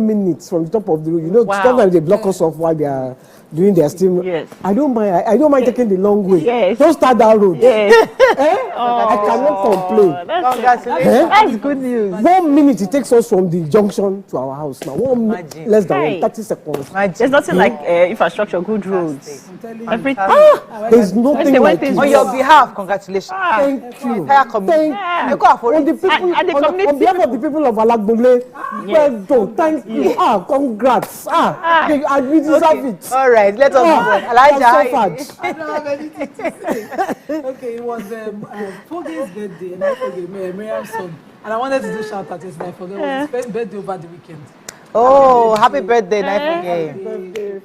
1 minute from the top of the roof. You know, sometimes they block us off while they are doing their steam. Yes. I don't mind taking the long way. Yes. Don't start that road. Yes. I cannot complain. That's good news. 1 minute it takes us from the junction to our house now. Less than 30 seconds. There's nothing like infrastructure, good roads. Everything. There's nothing like it. On your behalf, congratulations. Thank you. Thank you. On behalf of the people of Alagbole, well done. Thank you. Congrats. We deserve it. All right, let us move on. Elijah, I don't have anything to say. Okay, it was Foge's birthday, and I forget Miriam's son. And I wanted to do shout out yesterday. I forgot it was his first birthday over the weekend. Oh, happy birthday, Happy birthday.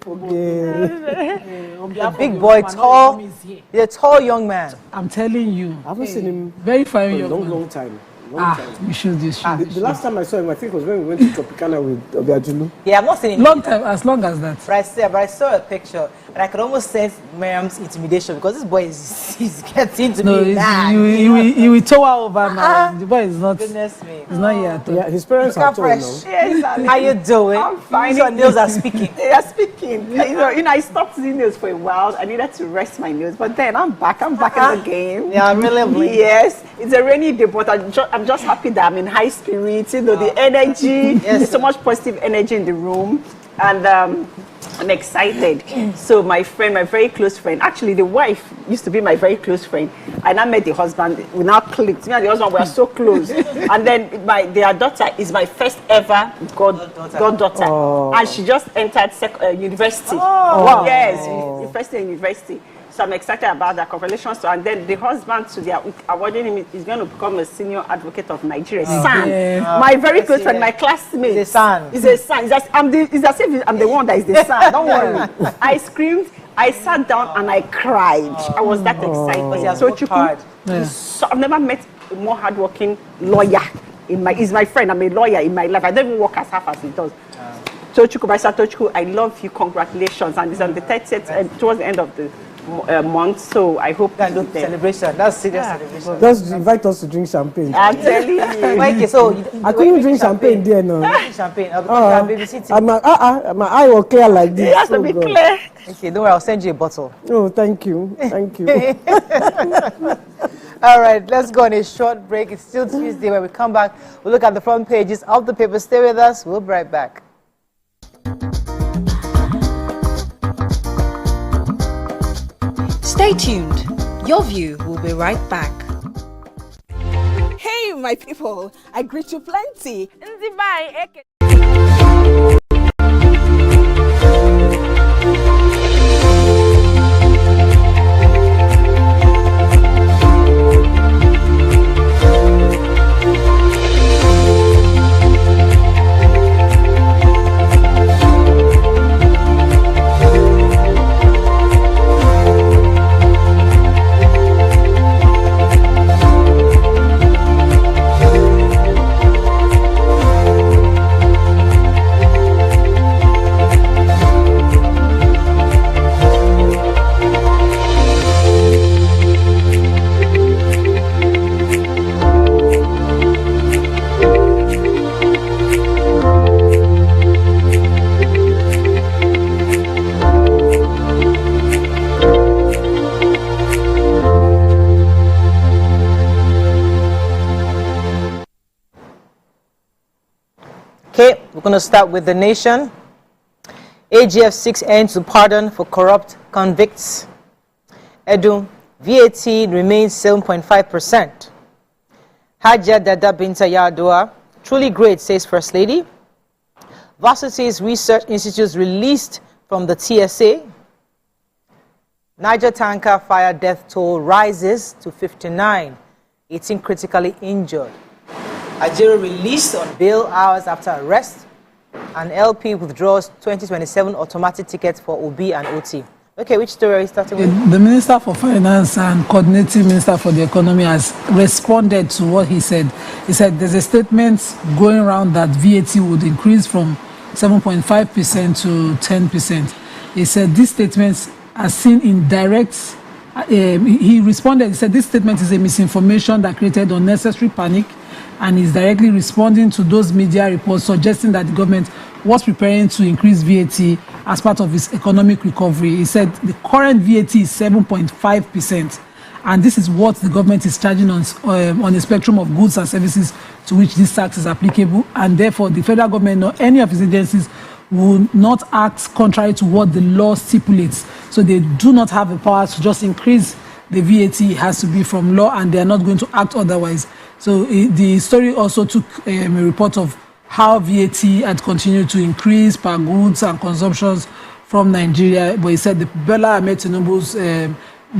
A big boy, tall. He's a tall young man. I'm telling you. I haven't seen him very fine for a long time. You should. The last time I saw him, I think, was when we went to Tropicana with Obiajulu. Yeah, I've not seen him. Long time, as long as that. But I saw a picture, and I could almost sense Miriam's intimidation because this boy he's getting to me mad. He will tower over now. The boy is not. Goodness me. He's not here at all. Yeah, his parents are tall now. Yes, how you doing? I'm fine. Your nails are speaking. They are speaking. You know, I stopped doing nails for a while. I needed to rest my nails, but then I'm back. I'm back in the game. Yeah, really. Yes, it's a rainy day, but I'm just happy that I'm in high spirits. You know, the energy. There's so much positive energy in the room, and I'm excited. So my friend, my very close friend, actually the wife used to be my very close friend. I now met the husband. We now clicked. Me and the husband were so close. And then their daughter is my first ever goddaughter. And she just entered university. Yes, first year in university. So I'm excited about that. Congratulations to her. And then the husband, to their awarding him, is going to become a senior advocate of Nigeria. My very close friend, my classmate. He's a son. He's a son. It's as if I'm the one that is the son. Don't worry. I screamed. I sat down and I cried. I was that excited. So Chuku, so I've never met a more hardworking lawyer. He's my friend. I'm a lawyer in my life. I don't even work as half as he does. So Chuku, I love you. Congratulations. And it's on the 30th, towards the end of the month, so I hope that celebration. That's serious celebration. Just invite us to drink champagne. I'm telling you. Okay, so I couldn't drink champagne there, no. Champagne. My eye will clear like this. It has to be clear. Okay, don't worry. I'll send you a bottle. Oh, thank you. All right, let's go on a short break. It's still Tuesday. When we come back, we'll look at the front pages of the paper. Stay with us. We'll be right back. Stay tuned. Your View will be right back. Hey, my people, I greet you plenty. Okay, we're going to start with The Nation. AGF 6 ends to pardon for corrupt convicts. Edu, VAT remains 7.5%. Hajia Dada Binta Yadua, truly great, says First Lady. Varsities Research Institutes released from the TSA. Niger tanker fire death toll rises to 59. 18 critically injured. Ajero released on bail hours after arrest. And LP withdraws 2027 automatic tickets for OB and OT. Okay, which story are you starting with? The Minister for Finance and Coordinating Minister for the Economy has responded to what he said. He said there's a statement going around that VAT would increase from 7.5% to 10%. He said these statements are seen in direct. He responded, he said this statement is a misinformation that created unnecessary panic and is directly responding to those media reports suggesting that the government was preparing to increase VAT as part of its economic recovery. He said the current VAT is 7.5%, and this is what the government is charging on a spectrum of goods and services to which this tax is applicable, and therefore the federal government or any of its agencies will not act contrary to what the law stipulates. So they do not have the power to just increase the VAT. It has to be from law, and they are not going to act otherwise. So the story also took a report of how VAT had continued to increase per goods and consumptions from Nigeria, but he said the Bola Ahmed Tinubu's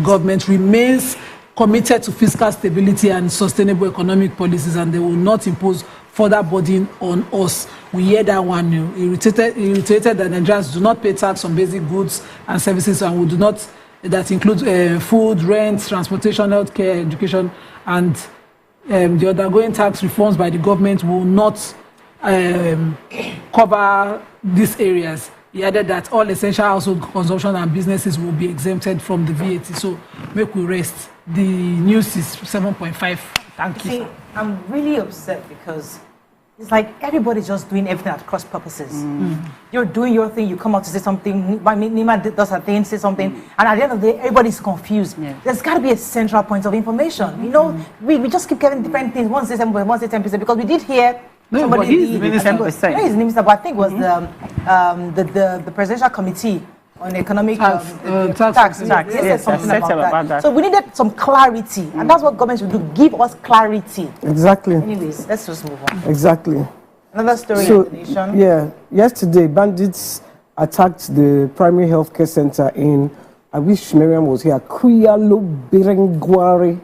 government remains committed to fiscal stability and sustainable economic policies, and they will not impose further burden on us. We hear that one new. He reiterated that Nigerians do not pay tax on basic goods and services, and we do not, that includes food, rent, transportation, healthcare, education, and the undergoing tax reforms by the government will not cover these areas. He added that all essential household consumption and businesses will be exempted from the VAT. So make we rest. The news is 7.5. Thank you. See, I'm really upset because it's like everybody's just doing everything at cross purposes. You're doing your thing, you come out to say something, Nima does her thing, say something, and at the end of the day, everybody's confused. Yeah. There's got to be a central point of information. You know, we just keep getting different things. One say 7%, one say 10%, because we did hear somebody. He's 10%. Minister, but I think it was the presidential committee on economic tax. Yes, something about that. So we needed some clarity, and that's what government should do, give us clarity. Exactly. Anyways, let's just move on. Exactly. Another story So, in the nation. yeah, yesterday bandits attacked the primary healthcare center in, I wish Miriam was here, Kuyalo Birengwari.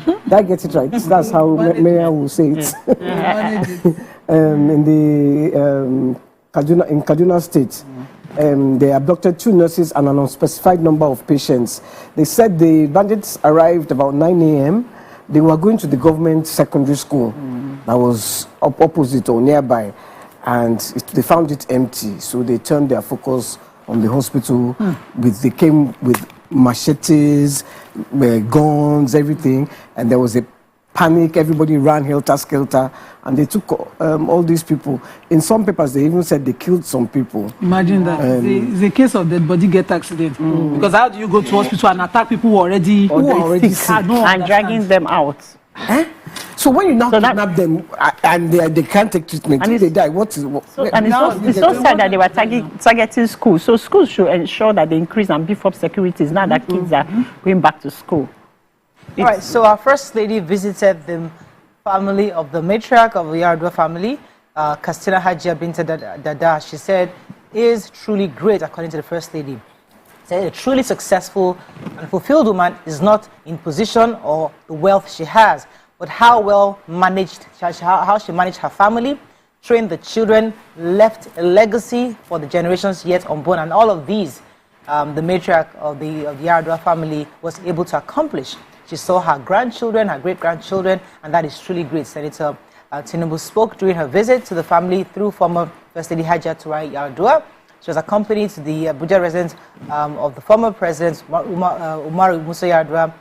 Did I get it right? That's how Miriam will say it. In the Kaduna State. They abducted 2 nurses and an unspecified number of patients. They said the bandits arrived about 9 a.m. They were going to the government secondary school that was opposite or nearby, and they found it empty. So they turned their focus on the hospital. They came with machetes, guns, everything, and there was a panic. Everybody ran helter-skelter, and they took all these people. In some papers, they even said they killed some people. Imagine that. It's a case of dead body get accident. Because how do you go to hospital and attack people who are already sick? And dragging them out. So when you now kidnap them and they can't take treatment, and they die, what is... it's so sad that they were targeting schools. So schools should ensure that they increase and beef up securities now that kids are going back to school. All right, so our First Lady visited the family of the matriarch of the Yar'Adua family, Kastina Hajia Binta Dada. She said, is truly great, according to the First Lady. She said, a truly successful and fulfilled woman is not in position or the wealth she has, but how well managed, how she managed her family, trained the children, left a legacy for the generations yet unborn, and all of these, the matriarch of the Yar'Adua family was able to accomplish. She saw her grandchildren, her great-grandchildren, and that is truly great. Senator Tinubu spoke during her visit to the family through former First Lady Hajia Turai Yar'Adua. She was accompanied to the Abuja residence of the former president, Umaru Musa Yar'Adua,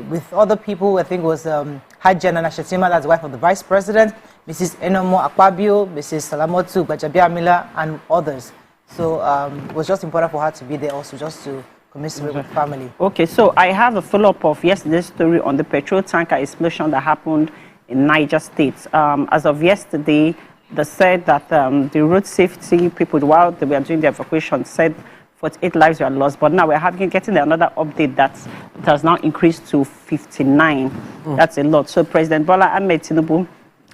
with other people. I think it was Hajia Nana Shatima, that's the wife of the vice president, Mrs. Enomo Akpabio, Mrs. Salamotu Gbajabiamila, and others. So it was just important for her to be there also, just to commiserate with family. Okay, so I have a follow-up of yesterday's story on the petrol tanker explosion that happened in Niger State. As of yesterday, they said that the road safety people, while they were doing the evacuation, said 48 lives were lost. But now we're getting another update that it has now increased to 59. That's a lot. So President Bola Ahmed Tinubu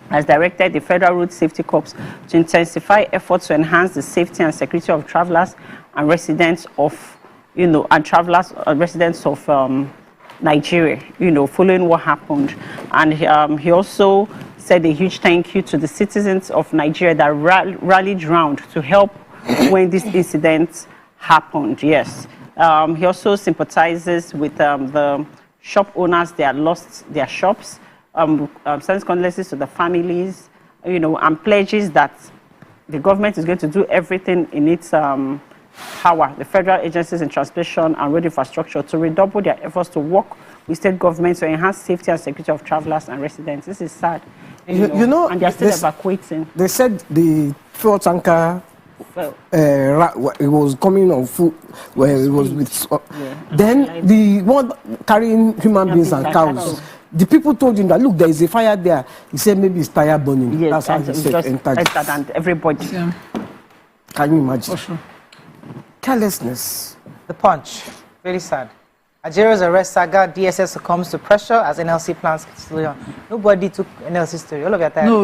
has directed the Federal Road Safety Corps to intensify efforts to enhance the safety and security of travelers and residents of residents of Nigeria, following what happened. And he also said a huge thank you to the citizens of Nigeria that rallied round to help when this incident happened. Yes. He also sympathizes with the shop owners that lost their shops, sends condolences to the families, and pledges that the government is going to do everything in its power, the federal agencies in transportation and road infrastructure, to redouble their efforts to work with state governments to enhance safety and security of travelers and residents. This is sad. You know, and they're still evacuating. They said the fuel tanker, Well, it was coming on foot where it was with. Then the one carrying human beings and cows. The people told him that, look, there is a fire there. He said maybe it's tire burning. Yes, that's how he said entered. And everybody. Yeah. Can you imagine? For sure. Carelessness. The Punch. Really sad. Nigeria's arrest saga, DSS succumbs to pressure as NLC plans still on. Nobody took NLC story. All of your time. No,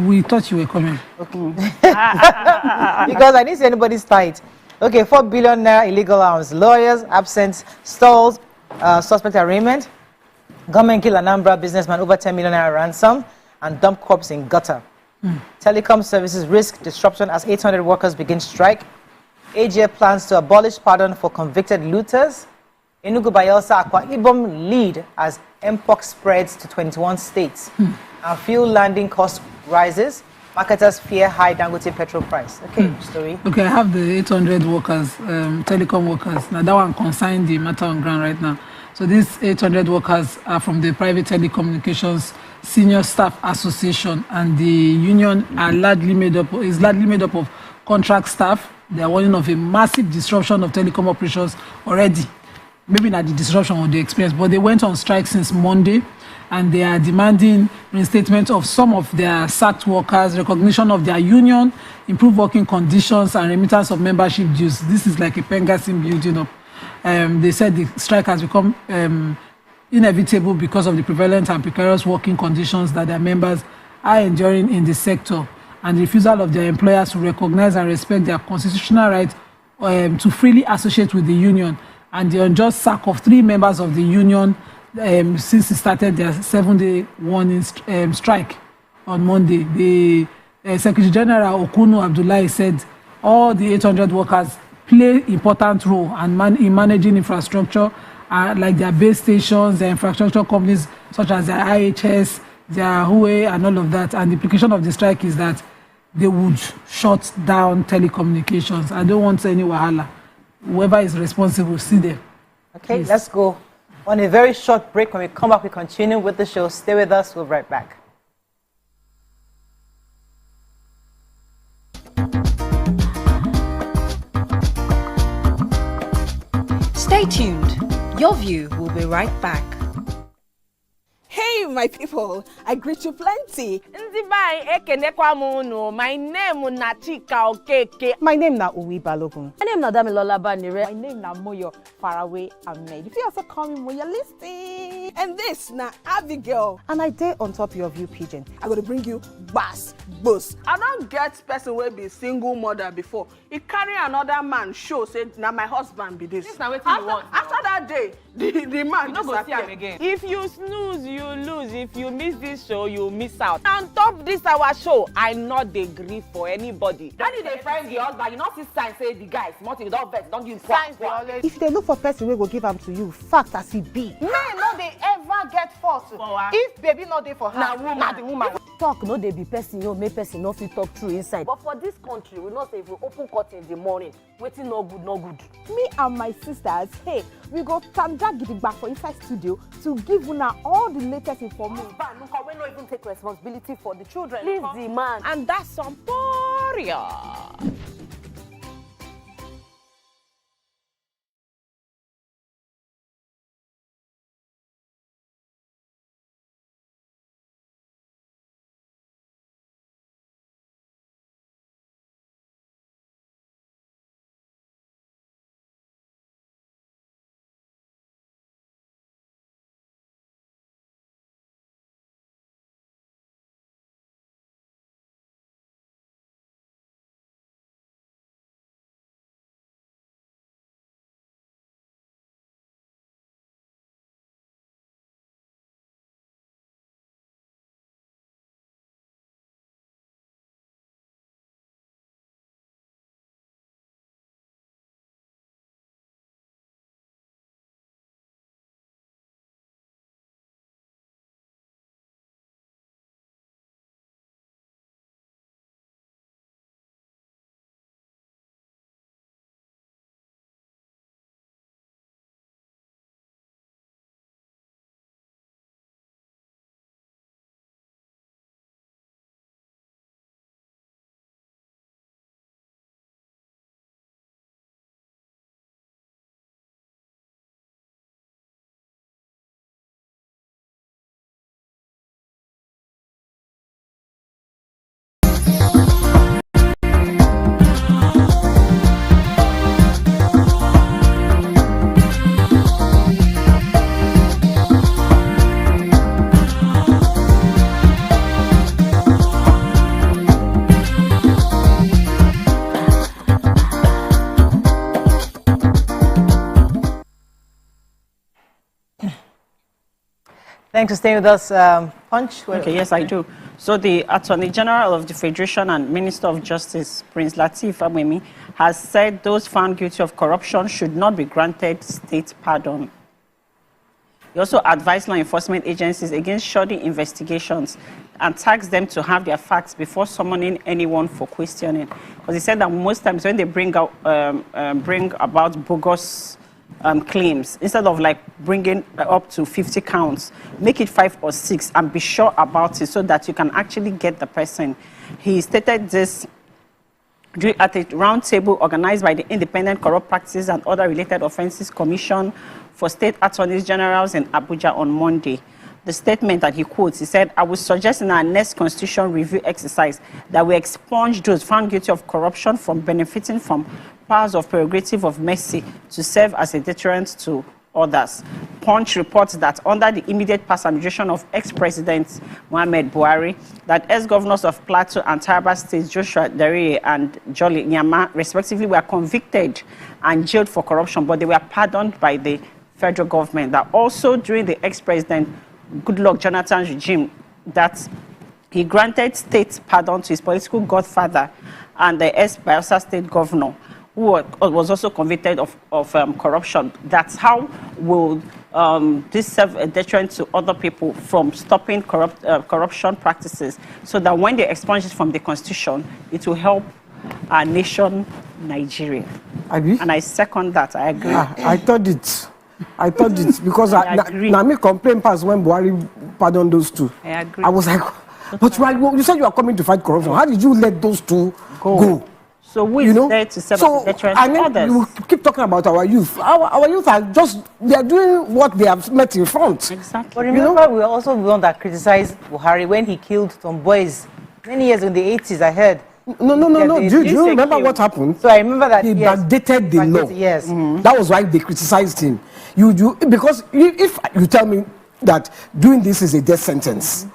we thought you were coming. Okay. Because I didn't see anybody's tight. Okay, 4 billion naira illegal arms. Lawyers absent, stalls, suspect arraignment. Government kill Anambra businessman over 10 million naira ransom and dump corpse in gutter. Telecom services risk disruption as 800 workers begin strike. AGF plans to abolish pardon for convicted looters. Enugu Bayelsa Akwa Ibom lead as mpox spreads to 21 states. And fuel landing cost rises. Marketers fear high Dangote petrol price. Okay, story. Okay, I have the 800 workers, telecom workers. Now that one consigned the matter on ground right now. So these 800 workers are from the Private Telecommunications Senior Staff Association, and the union is largely made up of contract staff. They are warning of a massive disruption of telecom operations already. Maybe not the disruption of the experience, but they went on strike since Monday, and they are demanding reinstatement of some of their sacked workers, recognition of their union, improved working conditions, and remittance of membership dues. This is like a Pengasin building up. They said the strike has become inevitable because of the prevalent and precarious working conditions that their members are enduring in the sector, and the refusal of their employers to recognize and respect their constitutional right to freely associate with the union, and the unjust sack of 3 members of the union since it started their 7-day warning strike on Monday. The Secretary General Okunu Abdullahi said all the 800 workers play important role in managing infrastructure, like their base stations, their infrastructure companies such as their IHS, their Huawei, and all of that. And the implication of the strike is that they would shut down telecommunications. I don't want any wahala. Whoever is responsible, see them. Okay, Please. Let's go on a very short break. When we come back, we continue with the show. Stay with us. We'll be right back. Stay tuned. Your view will be right back. Hey, my people, I greet you plenty. My name na Chika Okeke. My name na Uwi Balogun. My name na Damilola Banire. My name na Moyo Faraway Ahmed. If you also call me Moyo, listen. And this na Abigail. And I dare on top your view pigeon. I'm going to bring you bass, boost. I don't get person will be single mother before. He carry another man show, say, now my husband be this. This na wetin you want. After that day, the man You no go see disappear. am again. If you snooze, you lose. If you miss this show, you miss out. On top this our show, I not dey gree for anybody. When you dey friend the husband, you not see sign say the guy small thing, you don't vex, don't give him signs. If they look for person we go give am to you, fact as it be. Men no dey ever get fault. If baby not dey for her, na the woman. Talk no dey be person you make person no fit talk true inside. But for this country, we know say if we open curtain in the morning, wetin no good, no good. Me and my sisters, hey, we go tanda gidigba for inside studio to give una all the latest information. Husband, we no even take responsibility for the children. Leave the man. And that's some warrior. Thanks for staying with us, Punch. Okay, yes, I do. So the Attorney General of the Federation and Minister of Justice, Prince Lateef Fagbemi, has said those found guilty of corruption should not be granted state pardon. He also advised law enforcement agencies against shoddy investigations and tasked them to have their facts before summoning anyone for questioning. Because he said that most times when they bring about bogus claims, instead of like bringing up to 50 counts, make it 5 or 6 and be sure about it so that you can actually get the person. He stated this at a roundtable organized by the Independent Corrupt Practices and Other Related Offences Commission for State Attorneys Generals in Abuja on Monday. The statement that he quotes, he said, "I would suggest in our next constitution review exercise that we expunge those found guilty of corruption from benefiting from powers of prerogative of mercy to serve as a deterrent to others." Punch reports that under the immediate past administration of ex-President Muhammad Buhari, that ex-governors of Plateau and Taraba states, Joshua Dare and Jolly Nyama, respectively, were convicted and jailed for corruption, but they were pardoned by the federal government. That also during the ex-president Goodluck Jonathan's regime, that he granted state pardon to his political godfather and the ex-Bayelsa state governor, who was also convicted of corruption. That's how will this serve a deterrent to other people from stopping corruption practices, so that when they expunge it from the constitution, it will help our nation, Nigeria. Agree? And I second that. I agree. I thought it. Because I me complain past when Buhari pardoned those two. I agree. I was like, but you said you are coming to fight corruption. How did you let those two go? So who is there to serve as a deterrent to others? You keep talking about our youth. Our youth are they are doing what they have met in front. Exactly. But remember, we were also the one that criticized Buhari when he killed some boys many years in the 80s, I heard. No. Do you remember what happened? So I remember that he backdated the law. Yes. That was why they criticized him. Because if you tell me that doing this is a death sentence,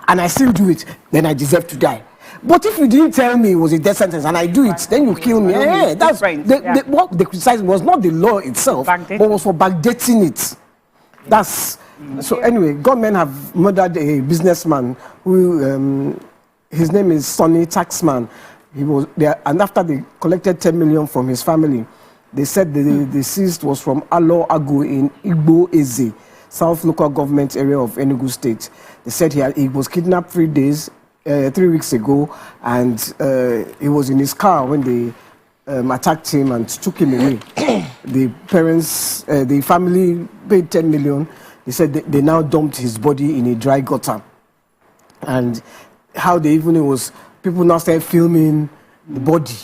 and I still do it, then I deserve to die. But if you didn't tell me it was a death sentence and I do it, then you kill me. That's what they criticized was not the law itself, but was for backdating it. That's so. Anyway, government have murdered a businessman who. His name is Sonny Taxman. He was there, and after they collected 10 million from his family, they said the deceased was from Alo Agu in Igbo Eze, South Local Government Area of Enugu State. They said he was kidnapped 3 weeks ago, and he was in his car when they attacked him and took him away. The family paid 10 million. They said they now dumped his body in a dry gutter, and how they even people now started filming the body,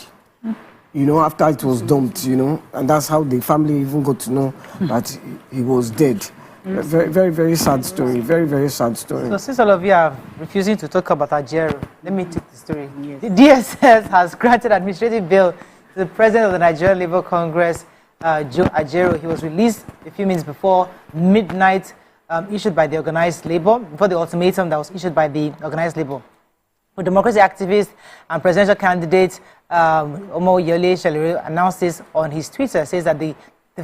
after it was dumped, and that's how the family even got to know that he was dead. Very, very, very sad story. Very, very sad story. So since all of you are refusing to talk about Ajero, let me take the story. Yes. The DSS has granted administrative bail to the president of the Nigerian Labour Congress, Joe Ajero. He was released a few minutes before midnight, issued by the organized labor, before the ultimatum that was issued by the organized labor. The democracy activist and presidential candidate Omo Yole Shelere announced this on his Twitter. Says that the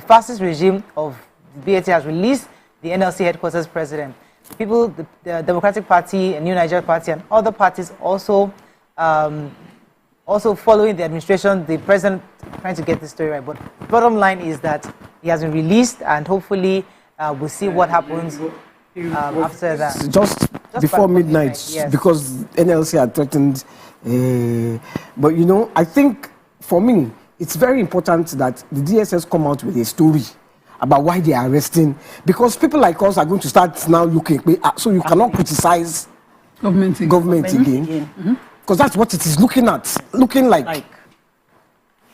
fascist regime of BAT has released the NLC headquarters president. People, the Democratic Party, and New Nigeria Party, and other parties also following the administration, the president trying to get this story right. But the bottom line is that he has been released, and hopefully we'll see what happens after that. Just before midnight, yes. Because NLC had threatened. But I think for me, it's very important that the DSS come out with a story about why they are arresting, because people like us are going to start now looking. So you cannot criticize government again, because that's what it is looking like.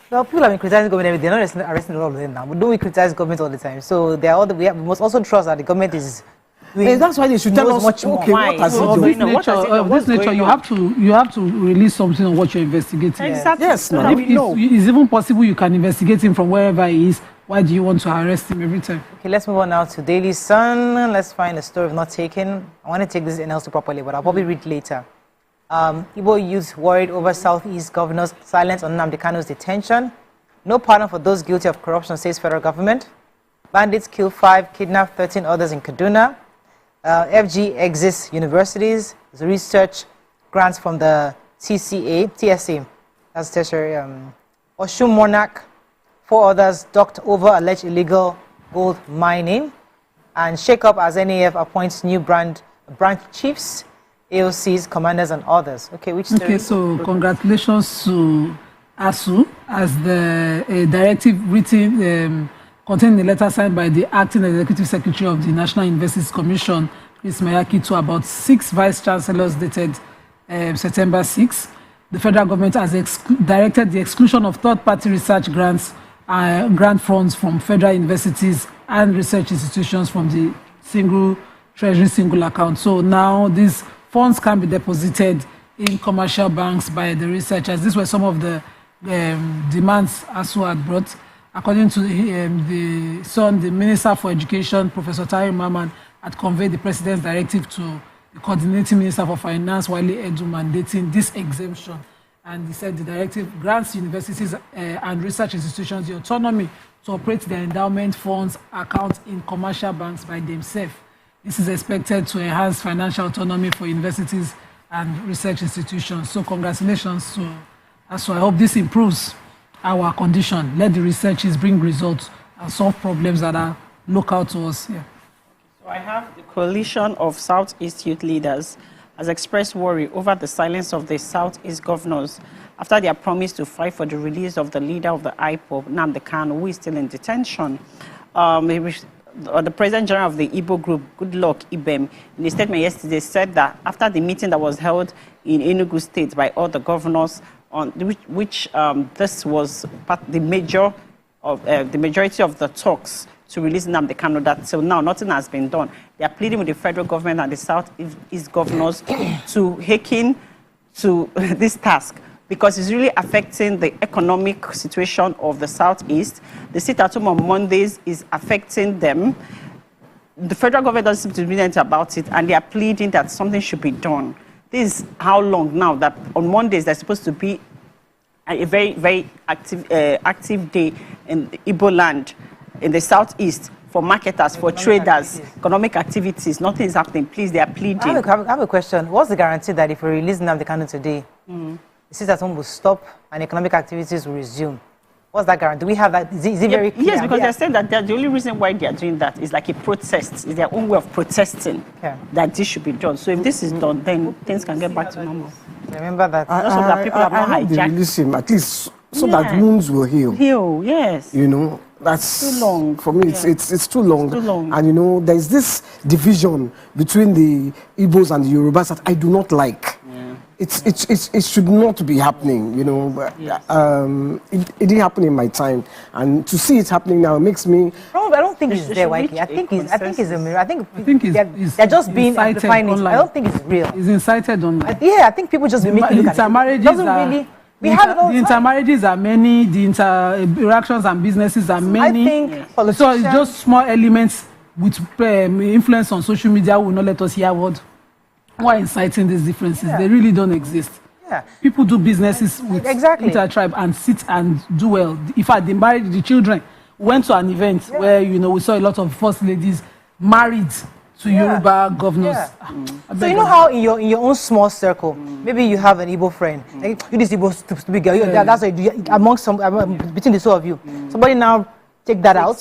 Well, people have been criticizing government. They're not arresting a lot of them now. But don't we criticize government all the time? So we must also trust that the government is. That's why they should tell us much more. Okay, what has this nature, you have to release something on what you're investigating. Exactly. Yes, so if it's even possible you can investigate him from wherever he is. Why do you want to arrest him every time? Okay, let's move on now to Daily Sun. Let's find a story of not taken. I want to take this NLC properly, but I'll probably read later. Igbo youths worried over Southeast governor's silence on Nnamdi Kanu's detention. No pardon for those guilty of corruption, says federal government. Bandits kill 5, kidnap 13 others in Kaduna. FG Exist Universities, the research grants from the TSA, that's tertiary, Oshun Monarch, 4 others docked over alleged illegal gold mining, and Shake Up as NAF appoints new branch chiefs, AOCs, commanders, and others. Okay, Okay, so congratulations to ASU as the directive written contained in the letter signed by the acting executive secretary of the National Universities Commission, Chris Mayaki, to about 6 vice chancellors dated September 6. The federal government has directed the exclusion of third-party research grant funds from federal universities and research institutions from the single treasury single account. So now these funds can be deposited in commercial banks by the researchers. These were some of the demands ASU had brought. According to the Minister for Education, Professor Tahir Mamman, had conveyed the President's directive to the Coordinating Minister for Finance, Wale Edu, mandating this exemption. And he said the directive grants universities and research institutions the autonomy to operate their endowment funds accounts in commercial banks by themselves. This is expected to enhance financial autonomy for universities and research institutions. So congratulations to us. So I hope this improves our condition. Let the researchers bring results and solve problems that are local to us. Yeah. So I have the Coalition of Southeast Youth Leaders has expressed worry over the silence of the Southeast governors after their promise to fight for the release of the leader of the IPOB, Nnamdi Kanu, who is still in detention. The President General of the Igbo Group, Goodluck Ibem, in a statement yesterday said that after the meeting that was held in Enugu State by all the governors, on which this was the majority of the talks to release Nnamdi Kanu, that till now nothing has been done. They are pleading with the federal government and the Southeast governors to hasten to this task because it's really affecting the economic situation of the Southeast. The sit-at-home on Mondays is affecting them. The federal government doesn't seem to be anything about it, and they are pleading that something should be done. This is how long now that on Mondays there's supposed to be a very, very active day in Igbo land, in the Southeast, for marketers, for traders, economic activities. Nothing is happening. Please, they are pleading. I have a question. What's the guarantee that if we release Nnamdi Kanu today, the sit-at-home will stop and economic activities will resume? What's that guarantee? Do we have that? Is it very clear? Yes, because they're saying that the only reason why they are doing that is like a protest. It's their own way of protesting that this should be done. So if this is done, then things can get back to normal. Remember that. People have not hijacked. They release him, at least so that wounds will heal. Heal, yes. You know, that's too long. For me, it's too long. It's too long. And you know, there's this division between the Igbos and the Yorubas that I do not like. It should not be happening, you know. But, it didn't happen in my time, and to see it happening now makes me. No, I don't think it's there, Waiki. I think it's a mirror. I think they're just being amplifying it. I don't think it's real. It's incited online. I think people just make it look at it. Doesn't really. We have it all the intermarriages are many. The interactions and businesses are many. I think so. It's just small elements with influence on social media will not let us hear what. Why inciting these differences? They really don't exist. People do businesses with inter-tribe and sit and do well. In fact, they married the children. Went to an event where we saw a lot of first ladies married to Yoruba governors. So you know how in your own small circle, maybe you have an Igbo friend. Like, you this Igbo stupid girl. That's why amongst between the two of you, somebody now take that out,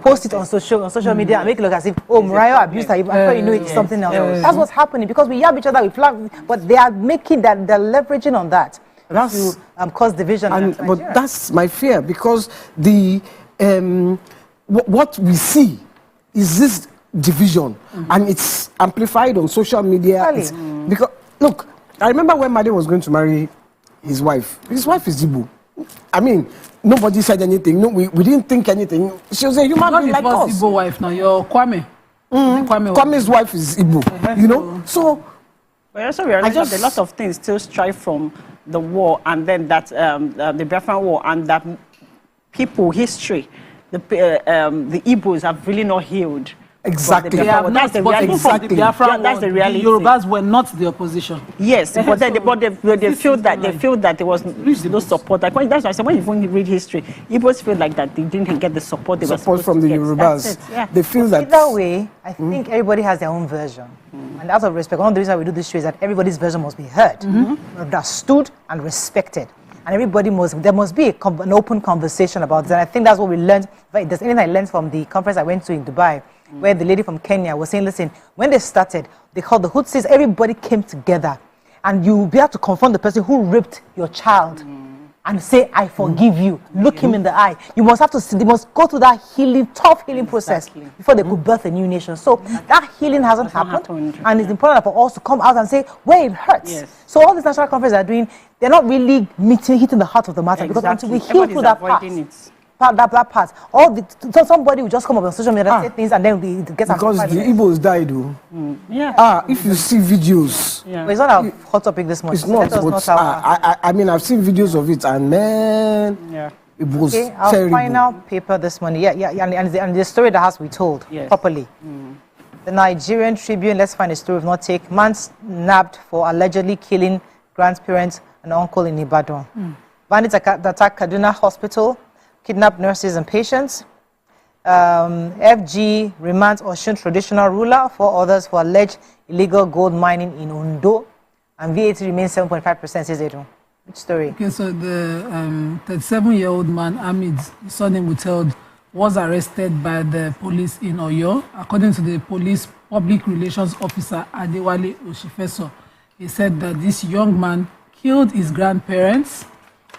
post it on social media, and make it look as if Mariah abused her. Before you know it's something else. That's what's happening because we yab each other, we flag, but they are making that they're leveraging on that to cause division. But that's my fear because the what we see is this division, and it's amplified on social media. Because look, I remember when Made was going to marry his wife. His wife is Igbo. I mean, nobody said anything. No, we didn't think anything. She was a human being like us. Igbo wife now. Your Kwame. Kwame's wife is Igbo. You know, so. We also realize that a lot of things still strive from the war, and then that the Biafran war, and that history, the Igbos have really not healed Exactly. They have That's not, the but reality. even from the Biafra Yeah, that's war, the reality. Yorubas were not the opposition. Yes, but they feel that there was no support. support. Like that's why I said when you read history, Igbos feel like that they didn't get the support they were Support supposed from to the get. Yorubas. That's it, yeah. They feel that Either way, I think everybody has their own version. And out of respect, one of the reasons we do this show is that everybody's version must be heard, understood, and respected. And there must be an open conversation about that. I think that's what we learned. If there's anything I learned from the conference I went to in Dubai, where the lady from Kenya was saying, listen, when they started, they called the Hutsis, everybody came together. And you'll be able to confront the person who raped your child and say, I forgive you. Look him in the eye. You must have to see, they must go through that tough healing process before they could birth a new nation. So that healing hasn't happened. And it's important for us to come out and say where it hurts. Yes. So all these national conferences are doing, they're not really hitting the heart of the matter because until we heal through that part. That part. So somebody will just come up on social media and say things and then we get because the Igbos died. If you see videos. But it's not a hot topic this morning. It's not. I mean, I've seen videos of it and man, it was our terrible. final paper this morning. And the story that has to be told properly. The Nigerian Tribune, let's find a story if not take. Man nabbed for allegedly killing grandparents and uncle in Ibadan. Bandits attack Kaduna Hospital. Kidnapped nurses and patients. FG remands Osun traditional ruler, 4 others for alleged illegal gold mining in Ondo. And VAT remains 7.5%, says Edu. Which story? Okay, so the 37-year-old man, Ahmed, his surname withheld, was arrested by the police in Oyo. According to the police public relations officer, Adewale Oshifeso, he said that this young man killed his grandparents,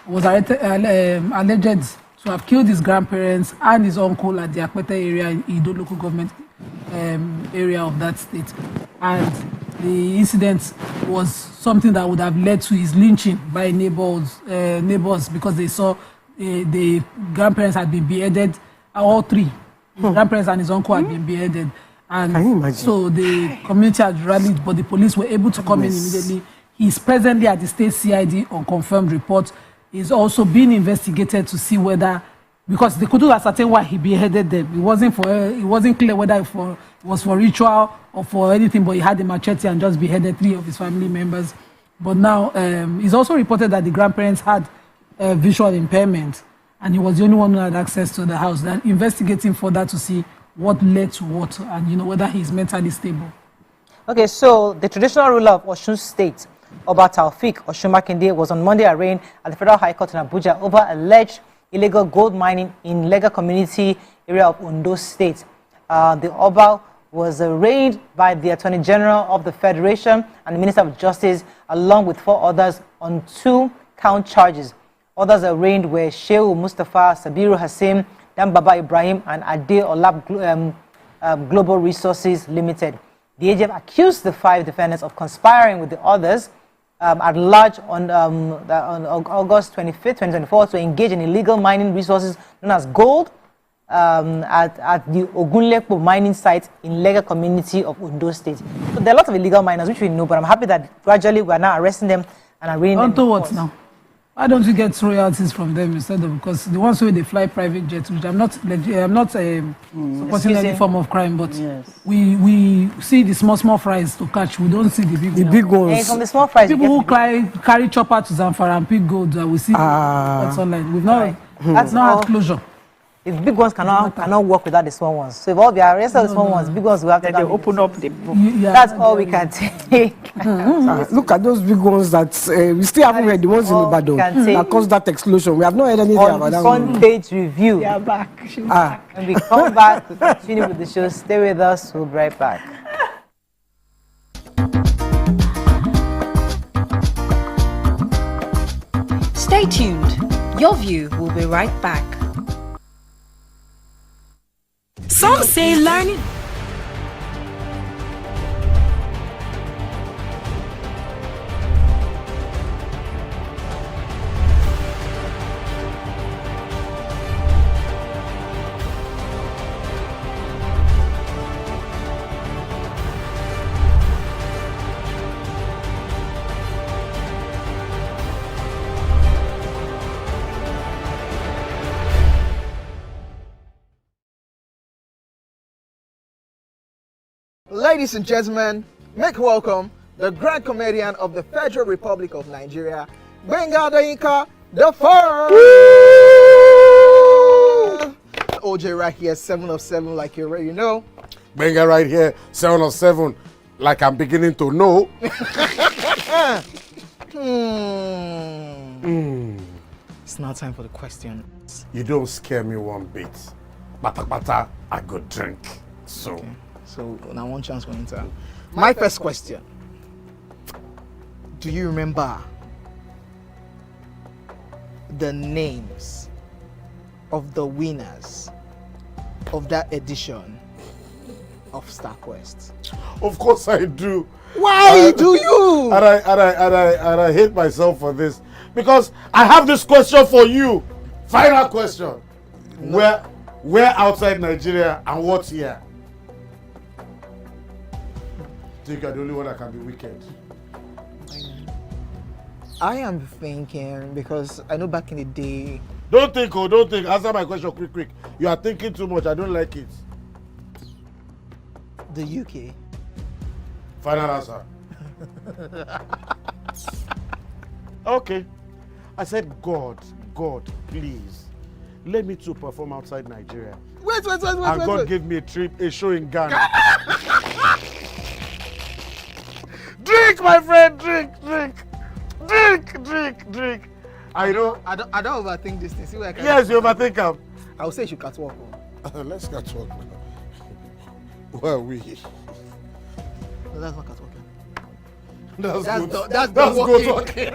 was alleged to have killed his grandparents and his uncle at the Akwete area in Ido local government area of that state. And the incident was something that would have led to his lynching by neighbors because they saw the grandparents had been beheaded, all 3. His grandparents and his uncle had been beheaded. And can you imagine? So the community had rallied, but the police were able to come in immediately. He's presently at the state CID on confirmed report. Is also being investigated to see whether, because they couldn't ascertain why he beheaded them. It wasn't clear whether it was for ritual or for anything, but he had a machete and just beheaded 3 of his family members. But now it's also reported that the grandparents had visual impairment and he was the only one who had access to the house. They're investigating further to see what led to what and whether he's mentally stable. Okay, so the traditional ruler of Osun State, Oba Taufik Oshumakinde, was on Monday arraigned at the Federal High Court in Abuja over alleged illegal gold mining in Lega community area of Ondo State. The Oba was arraigned by the Attorney General of the Federation and the Minister of Justice, along with 4 others on 2 count charges. Others arraigned were Shehu Mustafa, Sabiru Hassim, Dambaba Ibrahim, and Ade Olab Global Resources Limited. The AGF accused the 5 defendants of conspiring with the others at large on August 25th, 2024 to engage in illegal mining resources known as gold at the Ogunlepo mining site in Lega community of Ondo State. So there are lots of illegal miners, which we know, but I'm happy that gradually we are now arresting them and arraigning them. On to what now? Why don't you get royalties from them instead of, because the ones who they fly private jets, which I'm not supporting any form of crime, but we see the small fries to catch. We don't see the big ones. And from the small fries, people who carry chopper to Zamfara and pick gold, we see what's online. We've not that's not had closure. If big ones cannot work without the small ones. So if all the arrested the small ones, big ones will have to open up the book. That's all we can take. Look at those big ones that we still haven't heard, the ones in Ibadan that caused that explosion. We have not heard anything about that one. Front page review. They are back. When we come back to continue with the show, stay with us. We'll be right back. Stay tuned. Your view will be right back. Some say learning Ladies and gentlemen, make welcome the grand comedian of the Federal Republic of Nigeria, Gbenga Adeyinka the first. OJ right here, 7 of 7, like you already know. Gbenga right here, 7 of 7, like I'm beginning to know. It's now time for the questions. You don't scare me one bit. Bata, I go drink. So. Okay. So now one chance for enter. My first question. Do you remember the names of the winners of that edition of StarQuest? Of course I do. Why do you? And I hate myself for this. Because I have this question for you. Final question. No. Where outside Nigeria and what year? Think you're the only one that can be wicked. I am thinking because I know back in the day. Don't think. Answer my question quick. You are thinking too much. I don't like it. The UK. Final answer. Okay. I said, God, please, let me to perform outside Nigeria. Wait. And God gave me a show in Ghana. Drink, my friend, drink. I know. I don't overthink this thing. See where I can. Yes, you overthink them. I would say you should catwalk. Let's catwalk now. Where are we? No, that's not catwalking. That's good talking.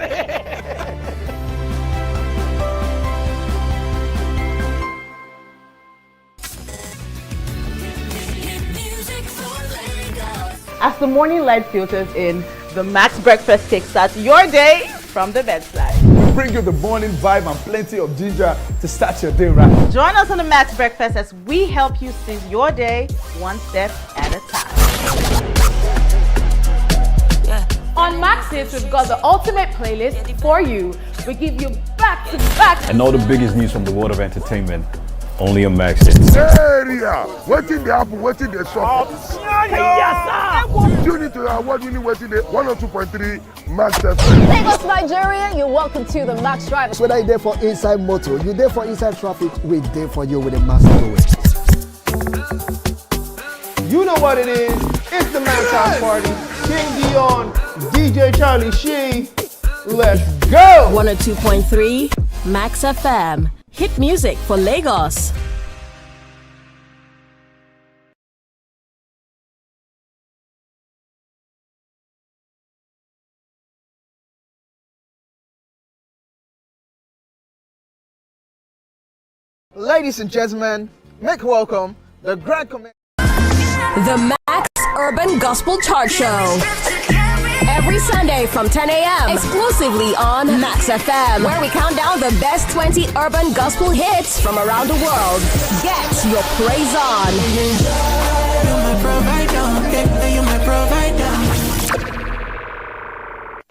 As the morning light filters in, the Max Breakfast kickstarts your day from the bedside. We bring you the morning vibe and plenty of ginger to start your day right. Join us on the Max Breakfast as we help you seize your day one step at a time. On Max Hits, we've got the ultimate playlist for you. We give you back-to-back. And all the biggest news from the world of entertainment, only on Max Hits. Area, waiting the apple, waiting the shop. You need to award winning waiting the 102.3 Max FM. Lagos, Nigeria, you're welcome to the Max Drive. Whether you're there for inside motor, you're there for inside traffic, we're there for you with a massive way. You know what it is. It's the Max House Party. King Dion, DJ Charlie Shee. Let's go! 102.3 Max FM. Hit music for Lagos. Ladies and gentlemen, make welcome the grand comedian. The Max Urban Gospel Chart Show. Every Sunday from 10 a.m. exclusively on Max FM, where we count down the best 20 urban gospel hits from around the world. Get your praise on.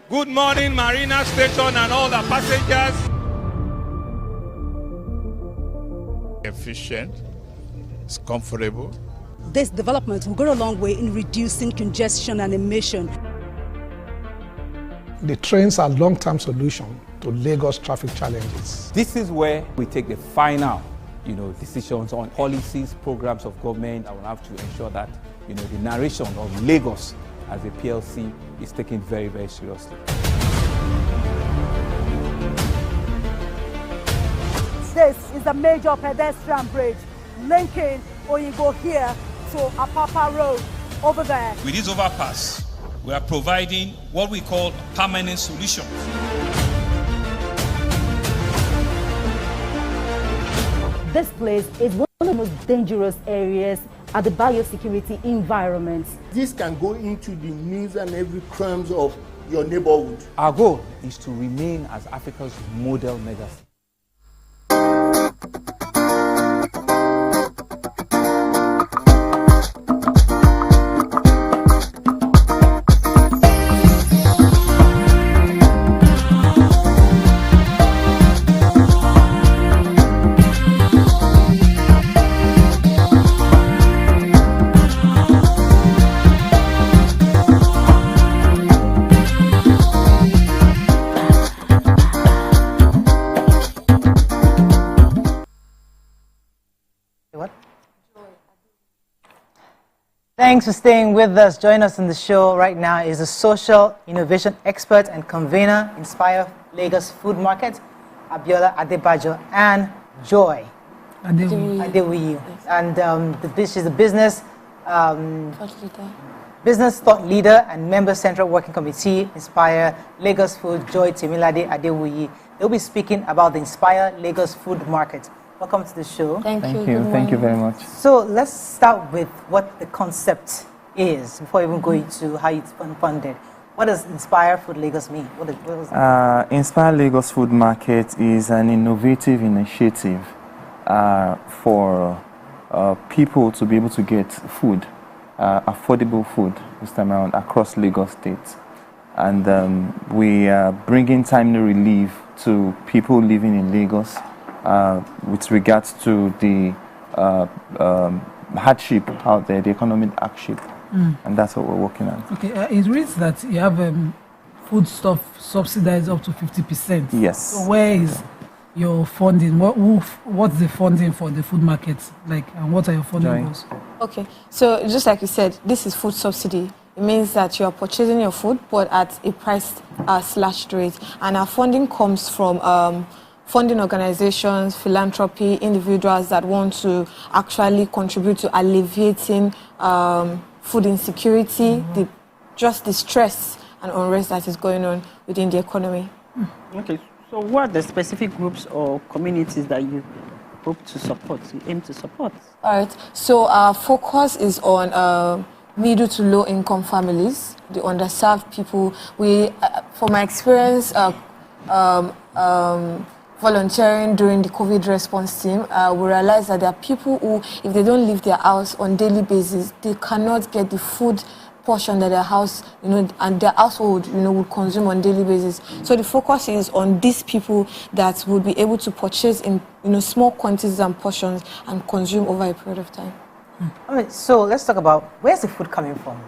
Good morning, Marina Station and all the passengers. Efficient, it's comfortable. This development will go a long way in reducing congestion and emission. The trains are a long-term solution to Lagos traffic challenges. This is where we take the final, decisions on policies, programs of government. I will have to ensure that, the narration of Lagos as a PLC is taken very, very seriously. This is a major pedestrian bridge linking Oyinbo here to Apapa Road over there. With this overpass, we are providing what we call permanent solutions. This place is one of the most dangerous areas at the biosecurity environment. This can go into the needs and every crumbs of your neighborhood. Our goal is to remain as Africa's model megacity. Thanks for staying with us. Join us on the show right now is a social innovation expert and convener, Inspire Lagos Food Market, Abiola Adebajo, and Joy Adewuyi. And she's a business thought leader and member Central Working Committee, Inspire Lagos Food, Joy Temilade Adewuyi. They'll be speaking about the Inspire Lagos Food Market. Welcome to the show. Thank you. Thank you very much. So let's start with what the concept is before even going to how it's funded. What does Inspire Food Lagos mean? What is Inspire Lagos Food Market is an innovative initiative for people to be able to get food, affordable food this time around across Lagos State. And we are bringing timely relief to people living in Lagos with regards to the hardship out there, the economic hardship. And that's what we're working on. Okay, it reads that you have food stuff subsidized up to 50%. Yes. So where is your funding? What's the funding for the food market like, and what are your funding goals? Okay, so just like you said, this is food subsidy. It means that you are purchasing your food, but at a price slashed rate. And our funding comes from funding organizations, philanthropy, individuals that want to actually contribute to alleviating food insecurity, just the stress and unrest that is going on within the economy. Okay, so what are the specific groups or communities that you hope to support, you aim to support? All right, so our focus is on middle to low income families, the underserved people. We, from my experience, volunteering during the COVID response team, we realized that there are people who, if they don't leave their house on daily basis, they cannot get the food portion that their house, and their household, would consume on daily basis. So the focus is on these people that would be able to purchase in, small quantities and portions and consume over a period of time. All right, so let's talk about where's the food coming from?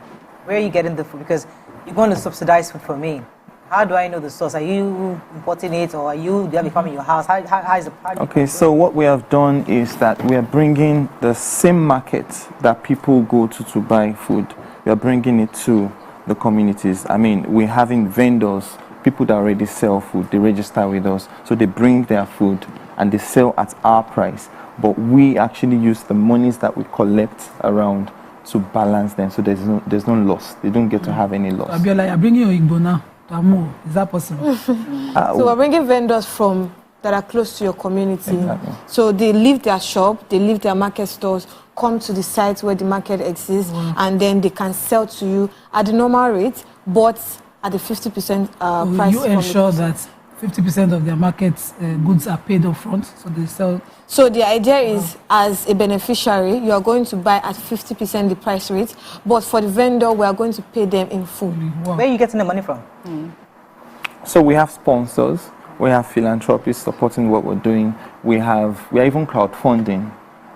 Where are you getting the food? Because you're going to subsidize food for me. How do I know the source? Are you importing it, or do you have a farm in your house? How is the Okay, so what we have done is that we are bringing the same market that people go to buy food. We are bringing it to the communities. I mean, we're having vendors, people that already sell food. They register with us, so they bring their food and they sell at our price. But we actually use the monies that we collect around to balance them, so there's no loss. They don't get to have any loss. Abiola, you're bringing your Igbo now. Is that possible? So we're bringing vendors that are close to your community. Exactly. So they leave their shop, they leave their market stores, come to the site where the market exists, and then they can sell to you at the normal rate, but at the 50% price. Will you ensure that 50% of their market goods are paid up front, so they sell? So the idea is, as a beneficiary, you are going to buy at 50% the price rate, but for the vendor, we are going to pay them in full. Wow. Where are you getting the money from? So we have sponsors, we have philanthropists supporting what we're doing. We are even crowdfunding.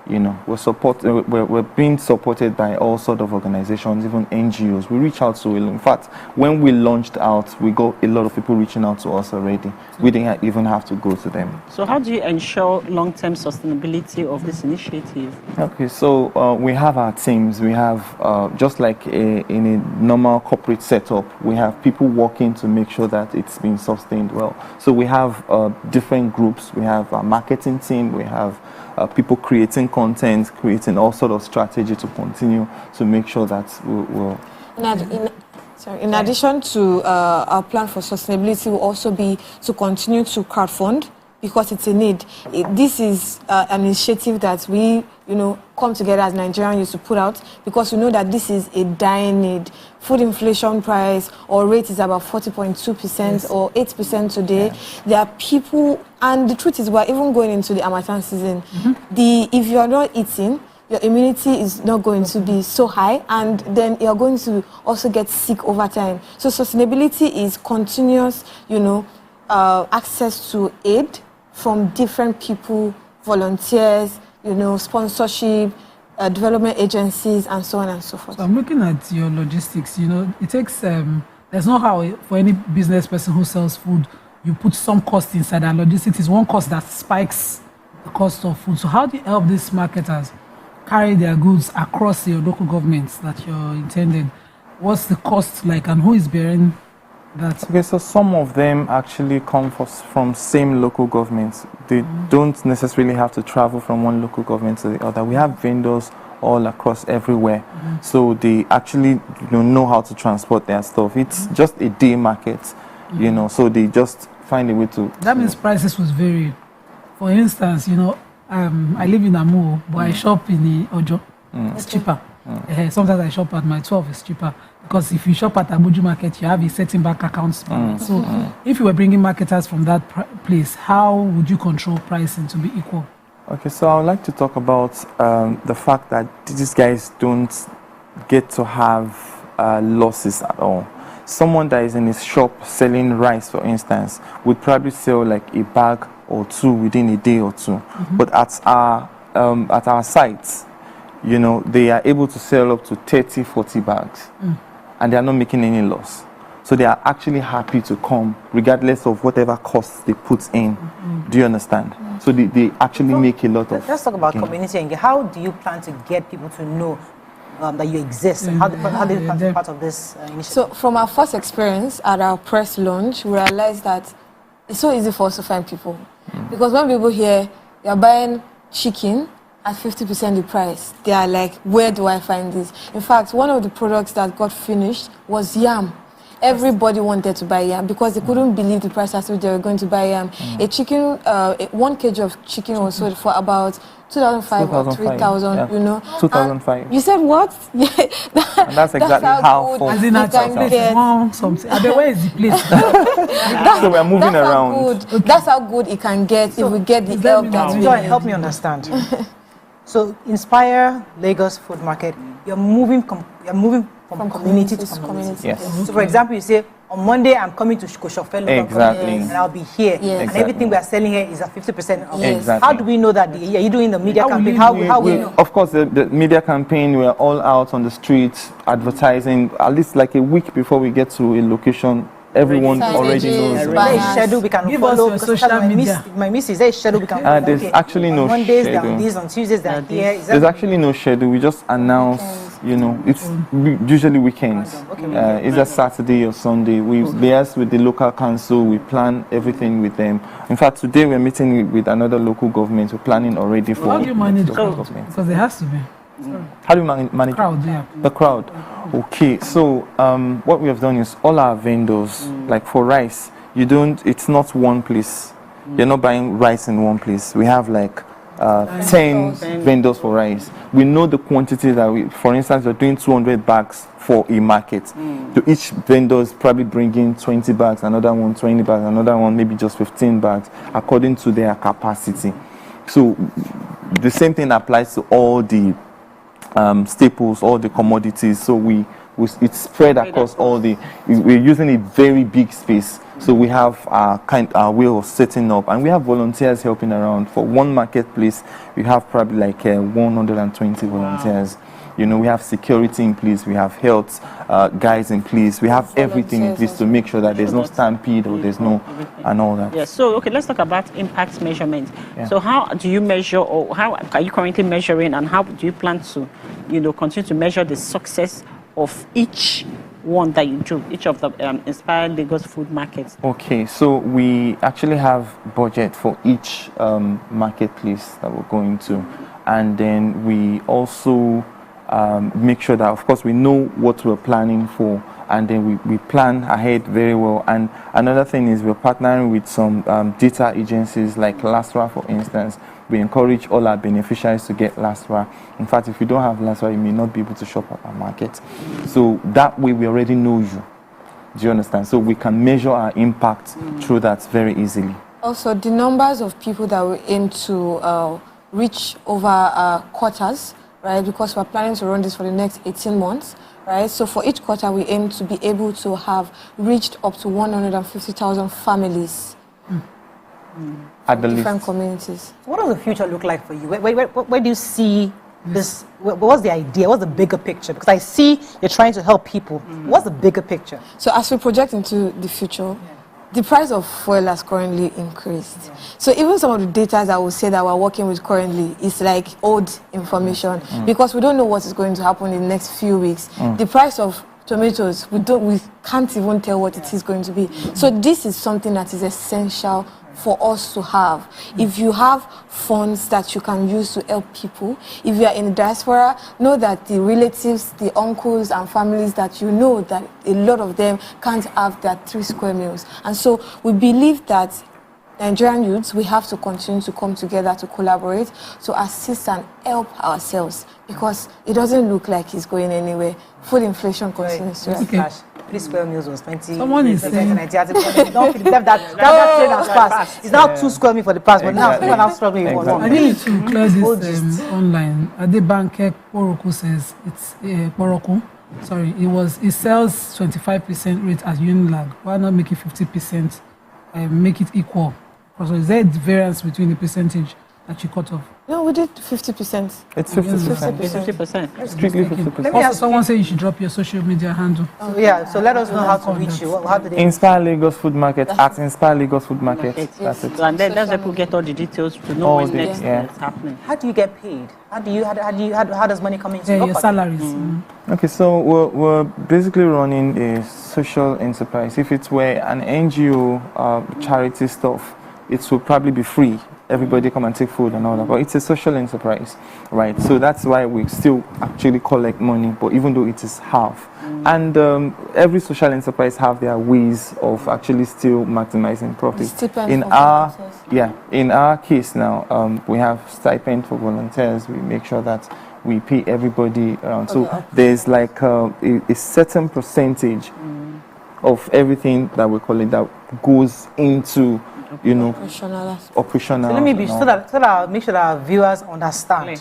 We're being supported by all sorts of organizations, even NGOs. We reach out to, in fact, when we launched out, we got a lot of people reaching out to us already. We didn't even have to go to them. So how do you ensure long-term sustainability of this initiative? Okay, so we have our teams. We have, just like in a normal corporate setup, we have people working to make sure that it's being sustained well. So we have different groups. We have a marketing team. We have people creating content, creating all sort of strategy to continue to make sure that we'll... In addition to our plan for sustainability, will also be to continue to crowdfund, because it's a need. This is an initiative that we, come together as Nigerians to put out, because we know that this is a dying need. Food inflation price or rate is about 40.2% or 8% today. There are people, and the truth is we're even going into the Harmattan season. If you are not eating, your immunity is not going to be so high, and then you're going to also get sick over time. So sustainability is continuous, access to aid from different people, volunteers, sponsorship, development agencies, and so on and so forth. So I'm looking at your logistics. It takes, there's no how for any business person who sells food, you put some cost inside, and logistics is one cost that spikes the cost of food. So how do you help these marketers carry their goods across your local governments that you're intended, what's the cost like, and who is bearing that? Okay, so some of them actually come from same local governments. They don't necessarily have to travel from one local government to the other. We have vendors all across everywhere, so they actually know how to transport their stuff. It's just a day market, so they just find a way to. That means prices was varied. For instance, I live in Amu, but I shop in the Ojo. It's cheaper. Sometimes I shop at my 12, it's cheaper. Because if you shop at Abuja Market, you have a certain bank account. So if you were bringing marketers from that place, how would you control pricing to be equal? Okay, so I would like to talk about the fact that these guys don't get to have losses at all. Someone that is in his shop selling rice, for instance, would probably sell like a bag or two within a day or two. But at our sites, they are able to sell up to 30, 40 bags, and they are not making any loss. So they are actually happy to come, regardless of whatever costs they put in. Do you understand? So they actually make a lot of. Let's talk about community engagement. How do you plan to get people to know that you exist? How do you plan to be part of this initiative? So from our first experience at our press launch, we realized that it's so easy for us to find people. Because when people hear you're buying chicken at 50% the price, they are like, where do I find this? In fact, one of the products that got finished was yam. Everybody wanted to buy yam because they couldn't believe the price at which they were going to buy yam. A chicken, 1 kg of chicken was sold for about 2,500 or 3,000, 2,500. You said what? Yeah, and that's exactly how As in at something. I bet where is the place? So we're moving around. That's how good it can get if we get the help that we Joy, help me understand. So Inspire Lagos Food Market, you're moving from community to community. Yes. So for example, you say, on Monday, I'm coming to Shofelo. Exactly. And I'll be here. Yes. And everything we are selling here is at 50% off. Yes. Exactly. How do we know that? Are you doing the media campaign? How we know? Of course, the media campaign, we're all out on the streets advertising, at least like a week before we get to a location. Everyone already knows. Is there a schedule we can follow? Us your social media. My miss, is there a schedule we can follow? There's actually no Mondays, schedule. there are these, on Tuesdays, there are here. There's actually no schedule. We just announce, it's usually weekends. Either Saturday or Sunday. We liaise with the local council. We plan everything with them. In fact, today we're meeting with another local government. We're planning already for How do you manage local crowd? government. Because there has to be. How do you manage Crowd, the crowd? Okay, so what we have done is all our vendors, like for rice, it's not one place. You're not buying rice in one place. We have like 10 vendors for rice. We know the quantity that for instance, we're doing 200 bags for a market. So each vendor is probably bringing 20 bags, another one 20 bags, another one maybe just 15 bags, according to their capacity. So the same thing applies to all the staples, all the commodities. So it's spread across all we're using a very big space. So we have our way of setting up, and we have volunteers helping around. For one marketplace, we have probably like 120 volunteers. We have security in place, we have health guys in place, we have everything in place to make sure that there's no stampede or there's no, and all that. Yes, so okay, let's talk about impact measurement. Yeah. So how do you measure, or how are you currently measuring, and how do you plan to, continue to measure the success of each one that you do, each of the Inspire Lagos food markets? Okay, so we actually have budget for each marketplace that we're going to, and then we also make sure that, of course, we know what we're planning for, and then we plan ahead very well. And another thing is we're partnering with some data agencies like LASRA, for instance. We encourage all our beneficiaries to get LASRA. In fact, if you don't have LASRA, you may not be able to shop at our market. So that way we already know you. Do you understand? So we can measure our impact through that very easily. Also, the numbers of people that we aim to reach over quarters, right? Because we're planning to run this for the next 18 months, right? So for each quarter, we aim to be able to have reached up to 150,000 families. At the different least. communities. What does the future look like for you? Where do you see this? What's the idea? What's the bigger picture? Because I see you're trying to help people. What's the bigger picture? So as we project into the future, the price of fuel has currently increased. Yeah. So even some of the data that we say that we're working with currently is like old information because we don't know what is going to happen in the next few weeks. The price of tomatoes, we can't even tell what it is going to be. So this is something that is essential for us to have. If you have funds that you can use to help people, if you are in the diaspora, know that the relatives, the uncles and families that you know that a lot of them can't have their 3 square meals. And so we believe that Nigerian youths, we have to continue to come together to collaborate, to assist and help ourselves because it doesn't look like it's going anywhere. Food inflation continues to rise. 3 square meals was 20. Someone is saying that train has passed. It's now 2 square meals for the past, but now people are now struggling with one. I need to close this online. Adebanke Poroko says it's Poroko. Sorry, it sells 25% rate as Unilag. Why not make it 50% and make it equal? Because is there a variance between the percentage that you cut off? No, we did 50%. It's 50%. 50%. Strictly 50%. Let me have someone say you should drop your social media handle. So let us know how to reach you. How do they Inspire Lagos Food Market at Inspire Lagos Food Market. That's it. And then that's where people get all the details to know when next is happening. How do you get paid? How does money come into your your salaries? Okay, so we're basically running a social enterprise. If it were an NGO charity stuff, it would probably be free. Everybody come and take food and all that, but it's a social enterprise, right? So that's why we still actually collect money, but even though it is half. And every social enterprise have their ways of actually still maximizing profit. In our case now, we have stipend for volunteers. We make sure that we pay everybody around. So there's like a certain percentage of everything that we call it that goes into operational. So let me be so that I'll make sure that our viewers understand.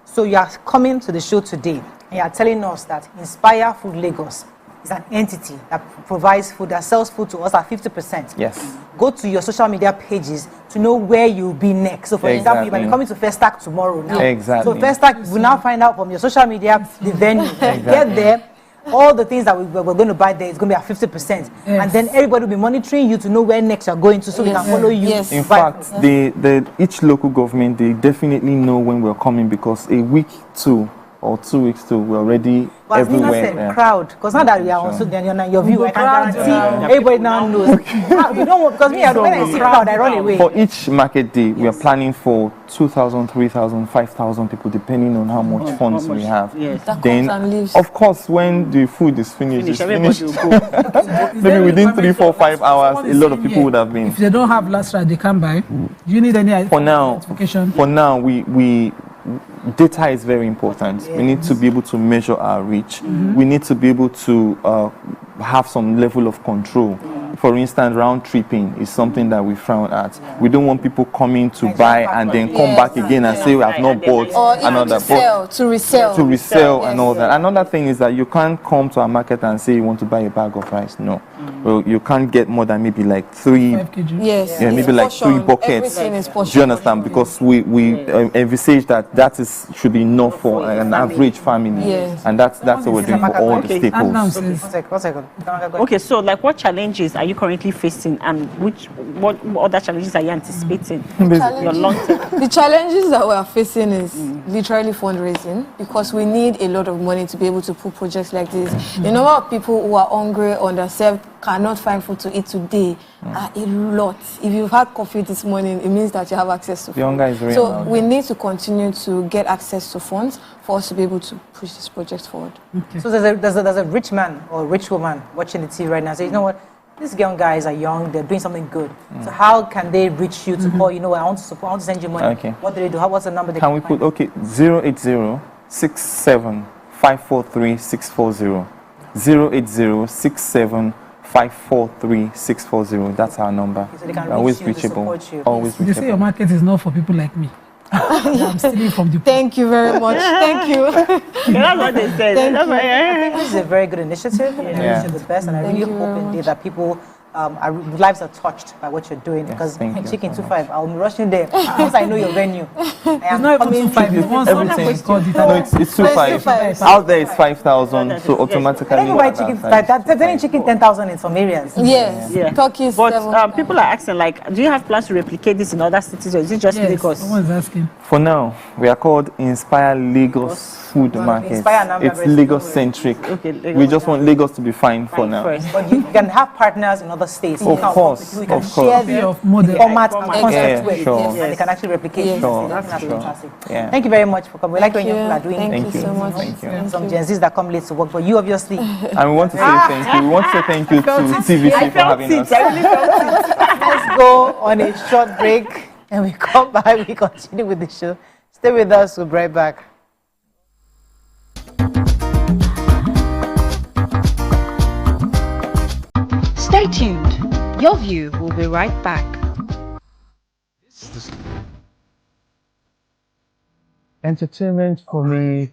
So you are coming to the show today and you are telling us that Inspire Food Lagos is an entity that provides food, that sells food to us at 50%. Yes. Go to your social media pages to know where you'll be next. So for example, you might be coming to Festac tomorrow now. Exactly. So Festac will now find out from your social media the venue. Get there. All the things that we're going to buy there is going to be at 50%. And then everybody will be monitoring you to know where next you're going to so we can follow you. In fact, each local government, they definitely know when we're coming because a week to or 2 weeks to we're already everywhere. Said, crowd, because now that we are also then your view, I can guarantee everybody now knows. We don't want, because when I see crowd, I run away. For each market day, we are planning for 2,000, 3,000, 5,000 people, depending on how much funds we have. Then, of course, when the food is finished, it's finished. Maybe within 3, 4, 5 hours, a lot of people would have been. If they don't have last ride, they can buy. Do you need any identification? For now, we data is very important. We need to be able to measure our reach. We need to be able to have some level of control. For instance, round tripping is something that we frown at. We don't want people coming to buy and then come back again and say we have not bought another. To resell and all that. Another thing is that you can't come to a market and say you want to buy a bag of rice. No. Well, you can't get more than maybe like 3. Maybe like 3 buckets. Do you understand? Because we envisage that should be enough for an average family. And that's what we're doing for all the staples. Okay, so like what challenges are you currently facing and what other challenges are you anticipating? Your long-term? The challenges that we are facing is literally fundraising because we need a lot of money to be able to put projects like this. The number of people who are hungry, underserved, cannot find food to eat today are a lot. If you've had coffee this morning, it means that you have access to food. So we need to continue to get access to funds for us to be able to push this project forward. So there's a rich man or rich woman watching the TV right now. So you know what? These young guys are young, they're doing something good. So how can they reach you to call, I want to support, I want to send you money. Okay. What do they do? What's the number they can we put? 080-67-543-640. 080-67-543-640. That's our number. So always reachable. Always reachable. They say your market is not for people like me. I'm stealing from the. Thank you very much. Thank you. That's what they said. I think this is a very good initiative. I wish you the best, and I really hope indeed that people our lives are touched by what you're doing, because Chicken 25, I'll be rushing there. Once I know your venue, I am coming. 25. Everything. No, it's 25. Out there it's 5,000, so automatically. I don't buy chicken 5,000. They're selling chicken 10,000 in some areas. Yes. Yeah. Turkey. But people are asking, like, do you have plans to replicate this in other cities, or is it just Lagos? Someone's asking. For now, we are called Inspire Lagos Food Market. It's Lagos-centric. Okay, Lagos. We just want Lagos to be fine for now. But you can have partners in other states. Of course, You can of share course. the format and concept with, sure. and they can actually replicate it. That's fantastic. Yeah. Thank you very much for coming. We like when young people are doing. Thank you so much. Thank you. Some Gen Zs that come late to work, but you obviously. And we want to say thank you. We want to say thank you to TVC for having us. Let's go on a short break, and we come back. We continue with the show. Stay with us. We'll be right back. Stay tuned. Your View will be right back. Entertainment for me,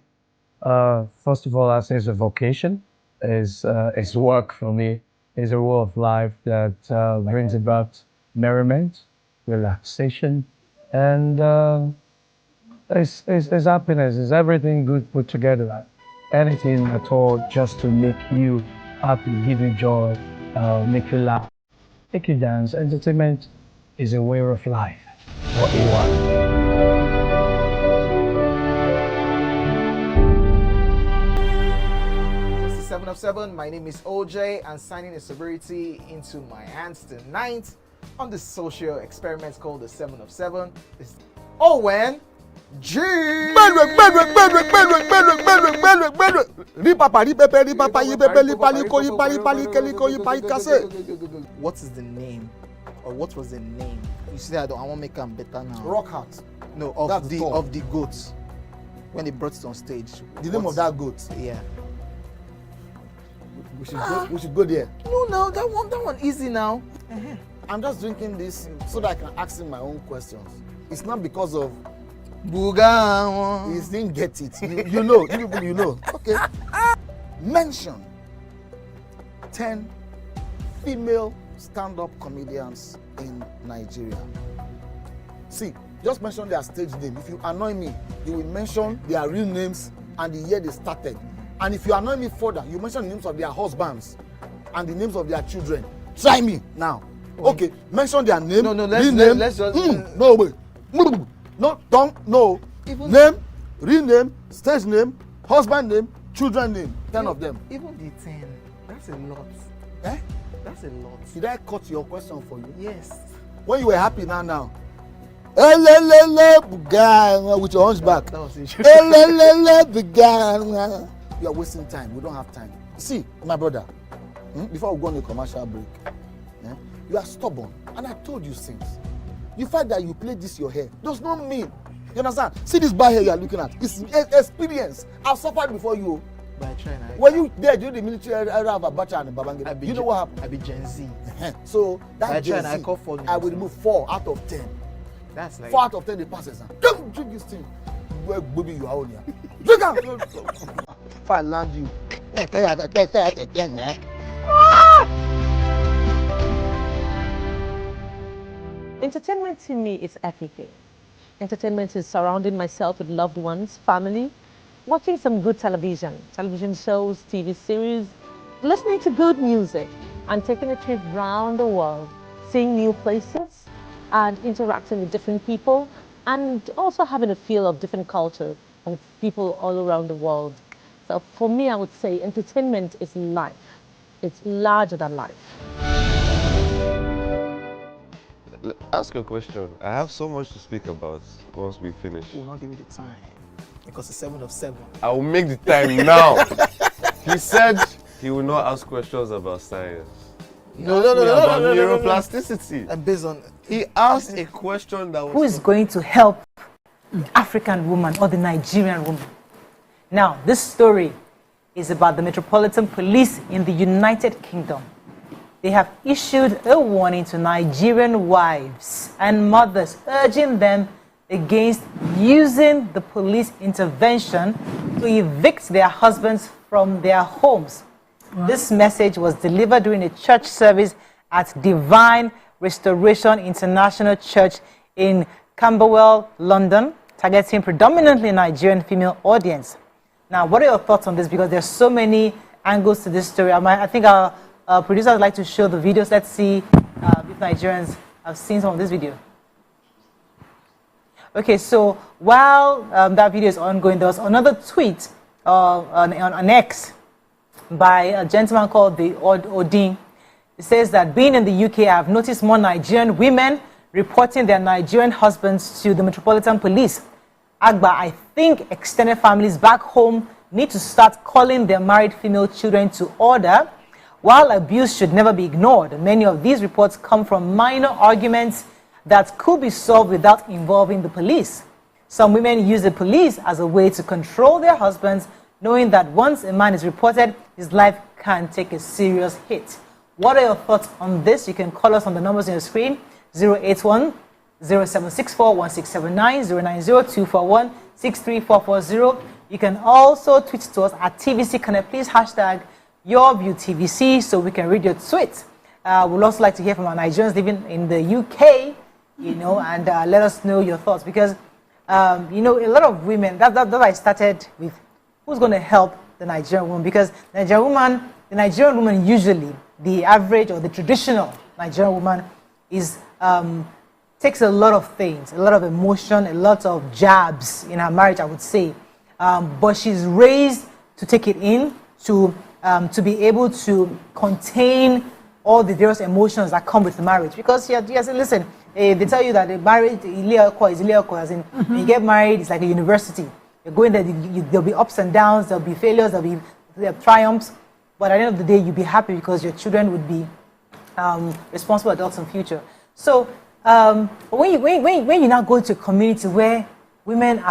first of all, I say it's a vocation. It's work for me. It's a way of life that brings about merriment, relaxation, and it's happiness. It's everything good put together. Anything at all just to make you happy, give you joy, make you laugh, make you dance. Entertainment is a way of life. What you want. 7 of 7. My name is OJ, and signing a celebrity into my hands tonight on this social experiment called the 7 of 7 is Owen G. What is the name, or what was the name? You see, I want to make them better now. Rock Heart. No, of the goats when they brought it on stage. The name of that goat. Yeah. We should go there. No, that one easy now. I'm just drinking this so that I can ask him my own questions. It's not because of Buga. He didn't get it. You know. Okay. Mention 10 female stand-up comedians in Nigeria. See, just mention their stage name. If you annoy me, you will mention their real names and the year they started. And if you annoy me further, you mention the names of their husbands and the names of their children. Try me now. Okay, mention their name. Let's just. No, wait. No, don't. No. Name, real name, stage name, husband name, children name. 10 of them. Even the 10. That's a lot. Eh? That's a lot. Did I cut your question for you? Yes. When you were happy now. With your hunchback. That was it. You are wasting time. We don't have time. See, my brother, before we go on a commercial break, you are stubborn. And I told you since. The fact that you play this your hair does not mean. You understand? See this bad hair you are looking at. It's experience. I've suffered before you. But I try now. When you there during the military era of Abacha and Babangida, you know what happened? I be Gen Z. So that Gen Z, I will remove 4 out of 10. That's like 4 out of 10 they pass exam. Don't drink this thing. Where baby you are on here. Drink out. If I land you. Entertainment to me is everything. Entertainment is surrounding myself with loved ones, family, watching some good television shows, TV series, listening to good music, and taking a trip around the world, seeing new places, and interacting with different people, and also having a feel of different culture of people all around the world. So for me, I would say entertainment is life. It's larger than life. Ask a question. I have so much to speak about once we finish. We will not give you the time because it's 7 of 7. I will make the time now. He said he will not ask questions about science. No. About neuroplasticity. And based on he asked a question that was. Who is going to help the African woman or the Nigerian woman? Now, this story is about the Metropolitan Police in the United Kingdom. They have issued a warning to Nigerian wives and mothers, urging them against using the police intervention to evict their husbands from their homes. Wow. This message was delivered during a church service at Divine Restoration International Church in Camberwell, London, targeting predominantly Nigerian female audience. Now, what are your thoughts on this? Because there's so many angles to this story. I think our producers would like to show the videos. Let's see if Nigerians have seen some of this video. Okay, so while that video is ongoing, there was another tweet on X by a gentleman called the Odin. It says that being in the UK, I have noticed more Nigerian women reporting their Nigerian husbands to the Metropolitan Police. Agba, I think extended families back home need to start calling their married female children to order. While abuse should never be ignored, many of these reports come from minor arguments that could be solved without involving the police. Some women use the police as a way to control their husbands, knowing that once a man is reported, his life can take a serious hit. What are your thoughts on this? You can call us on the numbers on your screen, 081 0764 1679, 090 241 63440. You can also tweet to us at TVC Connect. Please hashtag YourViewTVC so we can read your tweets. We'd also like to hear from our Nigerians living in the UK, and let us know your thoughts, because a lot of women, that's why I started with who's going to help the Nigerian woman, because the Nigerian woman usually, the average or the traditional Nigerian woman is takes a lot of things, a lot of emotion, a lot of jabs in her marriage, I would say, but she's raised to take it in, to be able to contain all the various emotions that come with marriage. Because listen, they tell you that the marriage is as in when you get married, it's like a university. You're going there, there'll be ups and downs, there'll be failures, there'll be triumphs, but at the end of the day, you'll be happy because your children would be responsible adults in the future. So when you now go to a community where women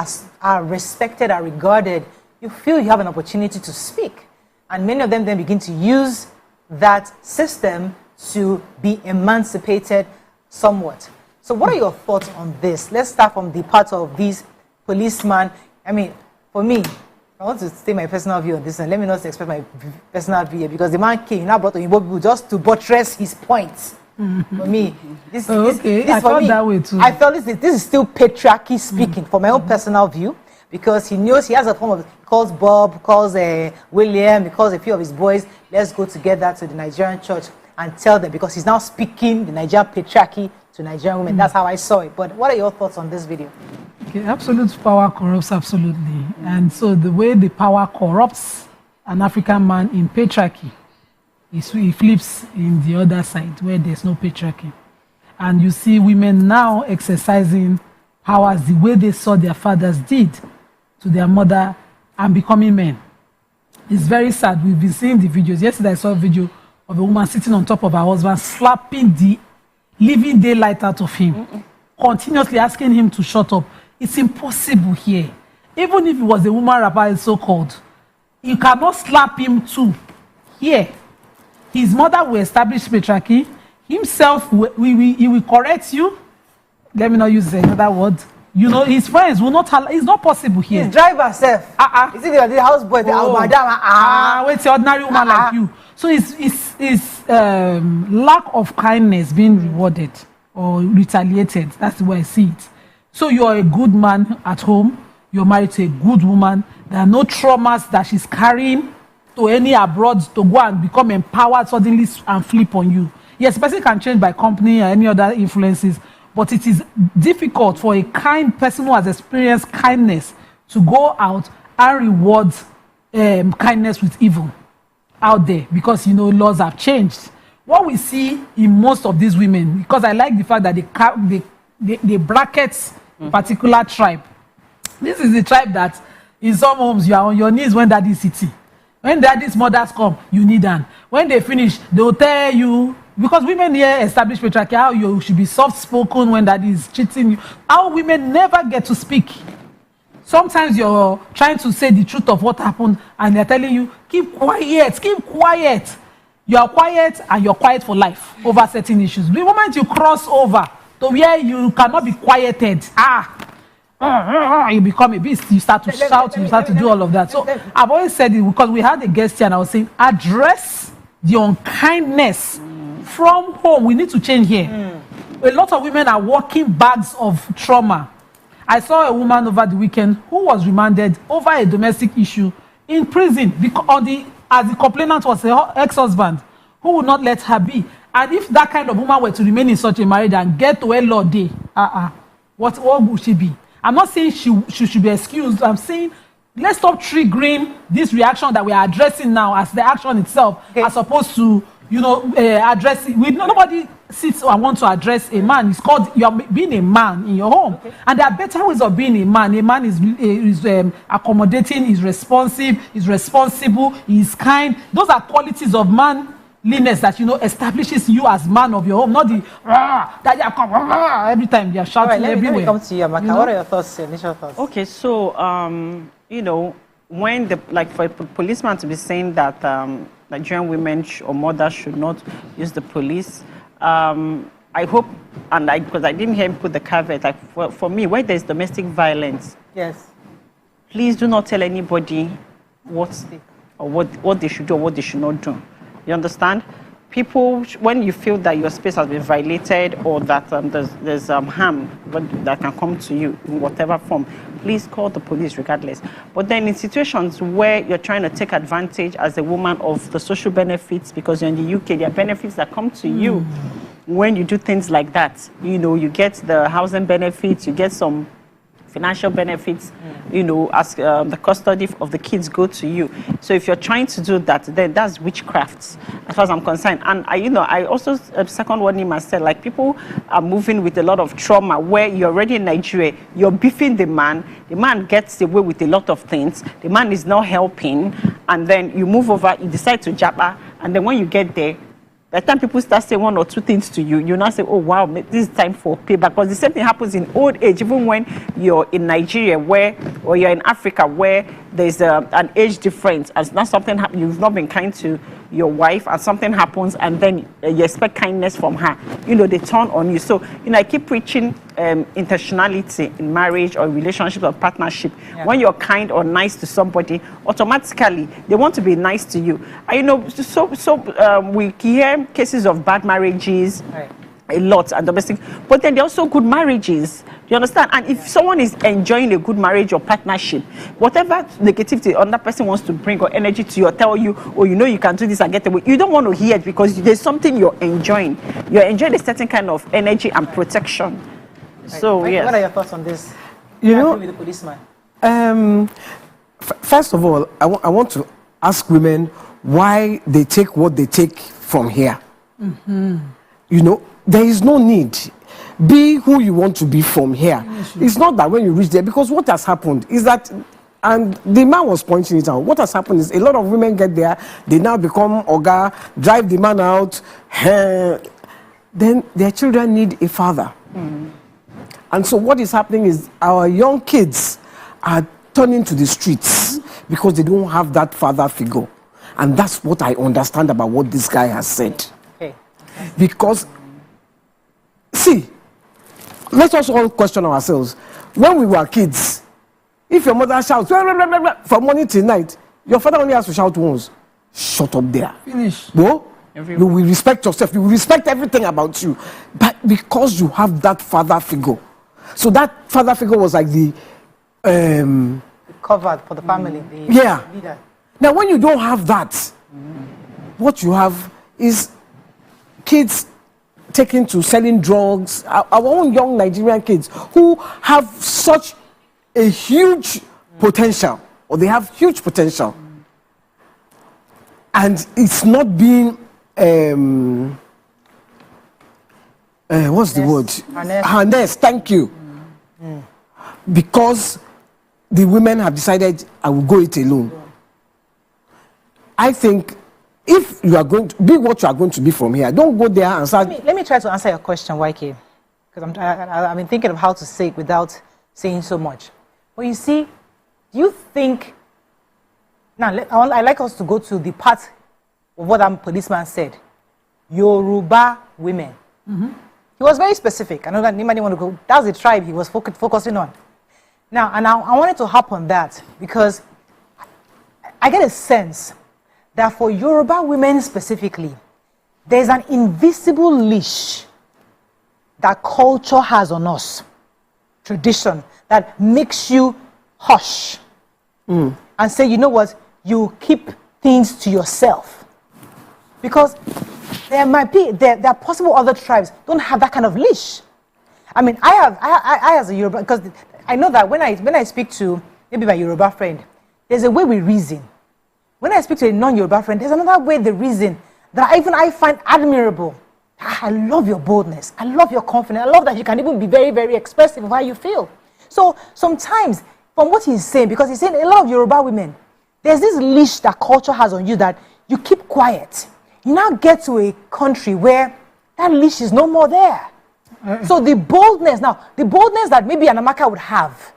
are respected, are regarded, you feel you have an opportunity to speak. And many of them then begin to use that system to be emancipated somewhat. So what are your thoughts on this? Let's start from the part of these policemen. I mean, for me, I want to state my personal view on this, and let me not express my personal view, because the man came, now brought Oyinbo people just to buttress his points. For me, this I felt that way too. I felt this is still patriarchy speaking, for my own personal view, because he knows he has a form of, calls Bob, calls William, he calls a few of his boys, let's go together to the Nigerian church and tell them, because he's now speaking the Nigerian patriarchy to Nigerian women. That's how I saw it. But what are your thoughts on this video? Okay, absolute power corrupts absolutely. And so the way the power corrupts an African man in patriarchy is he flips in the other side where there's no patriarchy. And you see women now exercising powers the way they saw their fathers did to their mother and becoming men. It's very sad. We've been seeing the videos. Yesterday I saw a video of a woman sitting on top of her husband, slapping the living daylight out of him, continuously asking him to shut up. It's impossible here. Even if it was a woman rapper, so-called, you cannot slap him too. Here, his mother will establish patriarchy. Himself, he will correct you. Let me not use another word. His friends will not allow. It's not possible here. His driver self. Is it the houseboy? Wait, the ordinary woman like you. So it's lack of kindness being rewarded or retaliated. That's the way I see it. So you're a good man at home. You're married to a good woman. There are no traumas that she's carrying to any abroad to go and become empowered suddenly and flip on you. Yes, person can change by company or any other influences, but it is difficult for a kind person who has experienced kindness to go out and reward kindness with evil out there, because laws have changed. What we see in most of these women, because I like the fact that they bracket particular tribe. This is the tribe that in some homes you are on your knees when daddy's sitting. When daddy's mothers come, you need them. When they finish, they will tell you, because women here establish patriarchy, how you should be soft-spoken when daddy is cheating you. How women never get to speak. Sometimes you're trying to say the truth of what happened, and they're telling you, keep quiet, keep quiet. You are quiet, and you're quiet for life over certain issues. The moment you cross over to where you cannot be quieted, you become a beast. You start to shout, you start to do all of that. So I've always said it, because we had a guest here, and I was saying, address the unkindness from home. We need to change here. A lot of women are walking bags of trauma. I saw a woman over the weekend who was remanded over a domestic issue in prison because as the complainant was her ex-husband who would not let her be. And if that kind of woman were to remain in such a marriage and get to a law day, what would she be? I'm not saying she should be excused. I'm saying let's stop triggering this reaction that we are addressing now as the action itself, as opposed to, address it. Nobody sits and wants to address a man. It's called you're being a man in your home. And there are better ways of being a man. A man is accommodating, is responsive, is responsible, is kind. Those are qualities of manliness that, establishes you as man of your home, not the that you come every time they are shouting everywhere. Let me come to you, Amaka. What are your thoughts, initial thoughts? Okay, so, when for a policeman to be saying that Nigerian women or mothers should not use the police, I hope, because I didn't hear him put the caveat, for me, where there's domestic violence, yes, please do not tell anybody what they should do or what they should not do. You understand? People, when you feel that your space has been violated or that there's harm that can come to you in whatever form, please call the police regardless. But then in situations where you're trying to take advantage as a woman of the social benefits, because you're in the UK, there are benefits that come to you when you do things like that. You get the housing benefits, you get some financial benefits, as the custody of the kids go to you. So if you're trying to do that, then that's witchcraft, as far as I'm concerned. And I also second what Nima said, like people are moving with a lot of trauma where you're already in Nigeria, you're beefing the man gets away with a lot of things, the man is not helping, and then you move over, you decide to jabba, and then when you get there, by the time people start saying one or two things to you, you now say, oh, wow, this is time for payback. Because the same thing happens in old age, even when you're in Nigeria or you're in Africa where there's an age difference. As not something you've not been kind to your wife and something happens and then you expect kindness from her, they turn on you. So, I keep preaching intentionality in marriage or relationship or partnership. Yeah. When you're kind or nice to somebody, automatically they want to be nice to you. And, we hear cases of bad marriages. Right. A lot and domestic, but then there are also good marriages. Do you understand? And if someone is enjoying a good marriage or partnership, whatever negativity another person wants to bring or energy to you or tell you, you can do this and get away, you don't want to hear it because there's something you're enjoying. You're enjoying a certain kind of energy and protection. Right. So, yes. What are your thoughts on this? With the policeman. First of all, I want to ask women why they take what they take from here. There is no need. Be who you want to be from here. It's not that when you reach there, because what has happened is that, and the man was pointing it out, what has happened is a lot of women get there, they now become Oga, drive the man out, then their children need a father. And so what is happening is our young kids are turning to the streets because they don't have that father figure. And that's what I understand about what this guy has said. Because see, let us all question ourselves. When we were kids, if your mother shouts blah, blah, blah, blah, blah, from morning till night, your father only has to shout once. Shut up there. Finish. No? You will respect yourself. You will respect everything about you. But because you have that father figure. So that father figure was like the covered for the family. The leader. Now when you don't have that, what you have is kids taken to selling drugs, our own young Nigerian kids who have such a huge potential, or they have huge potential, and it's not being what's the word? Harnessed. Thank you. Because the women have decided, I will go it alone. I think if you are going to be what you are going to be from here, don't go there and start. Let me try to answer your question, YK, because I've been thinking of how to say it without saying so much. Well, you see, do you think... Now, I'd like us to go to the part of what that policeman said. Yoruba women. He was very specific. I know that anybody want to go... That's the tribe he was focusing on. Now, and I wanted to hop on that because I get a sense that for Yoruba women specifically, there's an invisible leash that culture has on us, tradition, that makes you hush and say, you know what, you keep things to yourself. Because there might be, there are possible other tribes don't have that kind of leash. I mean, I as a Yoruba, because I know that when I speak to maybe my Yoruba friend, there's a way we reason. When I speak to a non-Yoruba friend, there's another way they reason that I find admirable. I love your boldness. I love your confidence. I love that you can even be very, very expressive of how you feel. So sometimes, from what he's saying, because he's saying a lot of Yoruba women, there's this leash that culture has on you that you keep quiet. You now get to a country where that leash is no more there. So the boldness that maybe an Amaka would have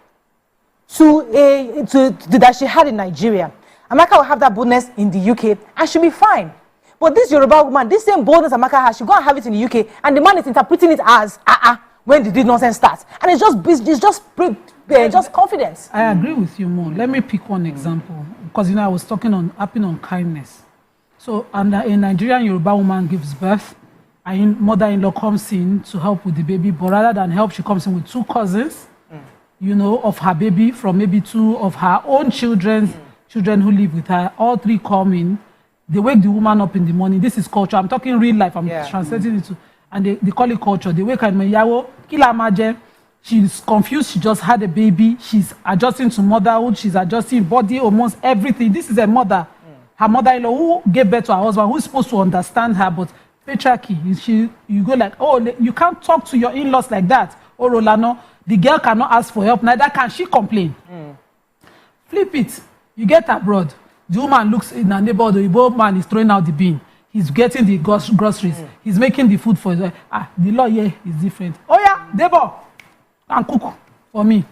that she had in Nigeria, Amaka will have that boldness in the UK and she'll be fine. But this Yoruba woman, this same boldness Amaka has, she'll go and have it in the UK and the man is interpreting it as, when did this nonsense start? And it's just confidence. I agree with you more. Let me pick one example. Because, I was talking on kindness. So, and a Nigerian Yoruba woman gives birth, and mother-in-law comes in to help with the baby, but rather than help, she comes in with 2 cousins, of her baby, from maybe 2 of her own children who live with her. All 3 come in. They wake the woman up in the morning. This is culture. I'm talking real life. I'm translating it to, and they call it culture. They wake her in Yawo, Kila Maje. She's confused. She just had a baby. She's adjusting to motherhood. She's adjusting body, almost everything. This is a mother. Her mother-in-law who gave birth to her husband, who's supposed to understand her, but patriarchy. You go like, oh, you can't talk to your in-laws like that. Oh, Rolano, the girl cannot ask for help. Neither can she complain. Flip it. You get abroad. The woman looks in her neighborhood. The Igbo man is throwing out the bin. He's getting the groceries. He's making the food for his wife. The law here is different. Oh yeah, Debo, and cook for me.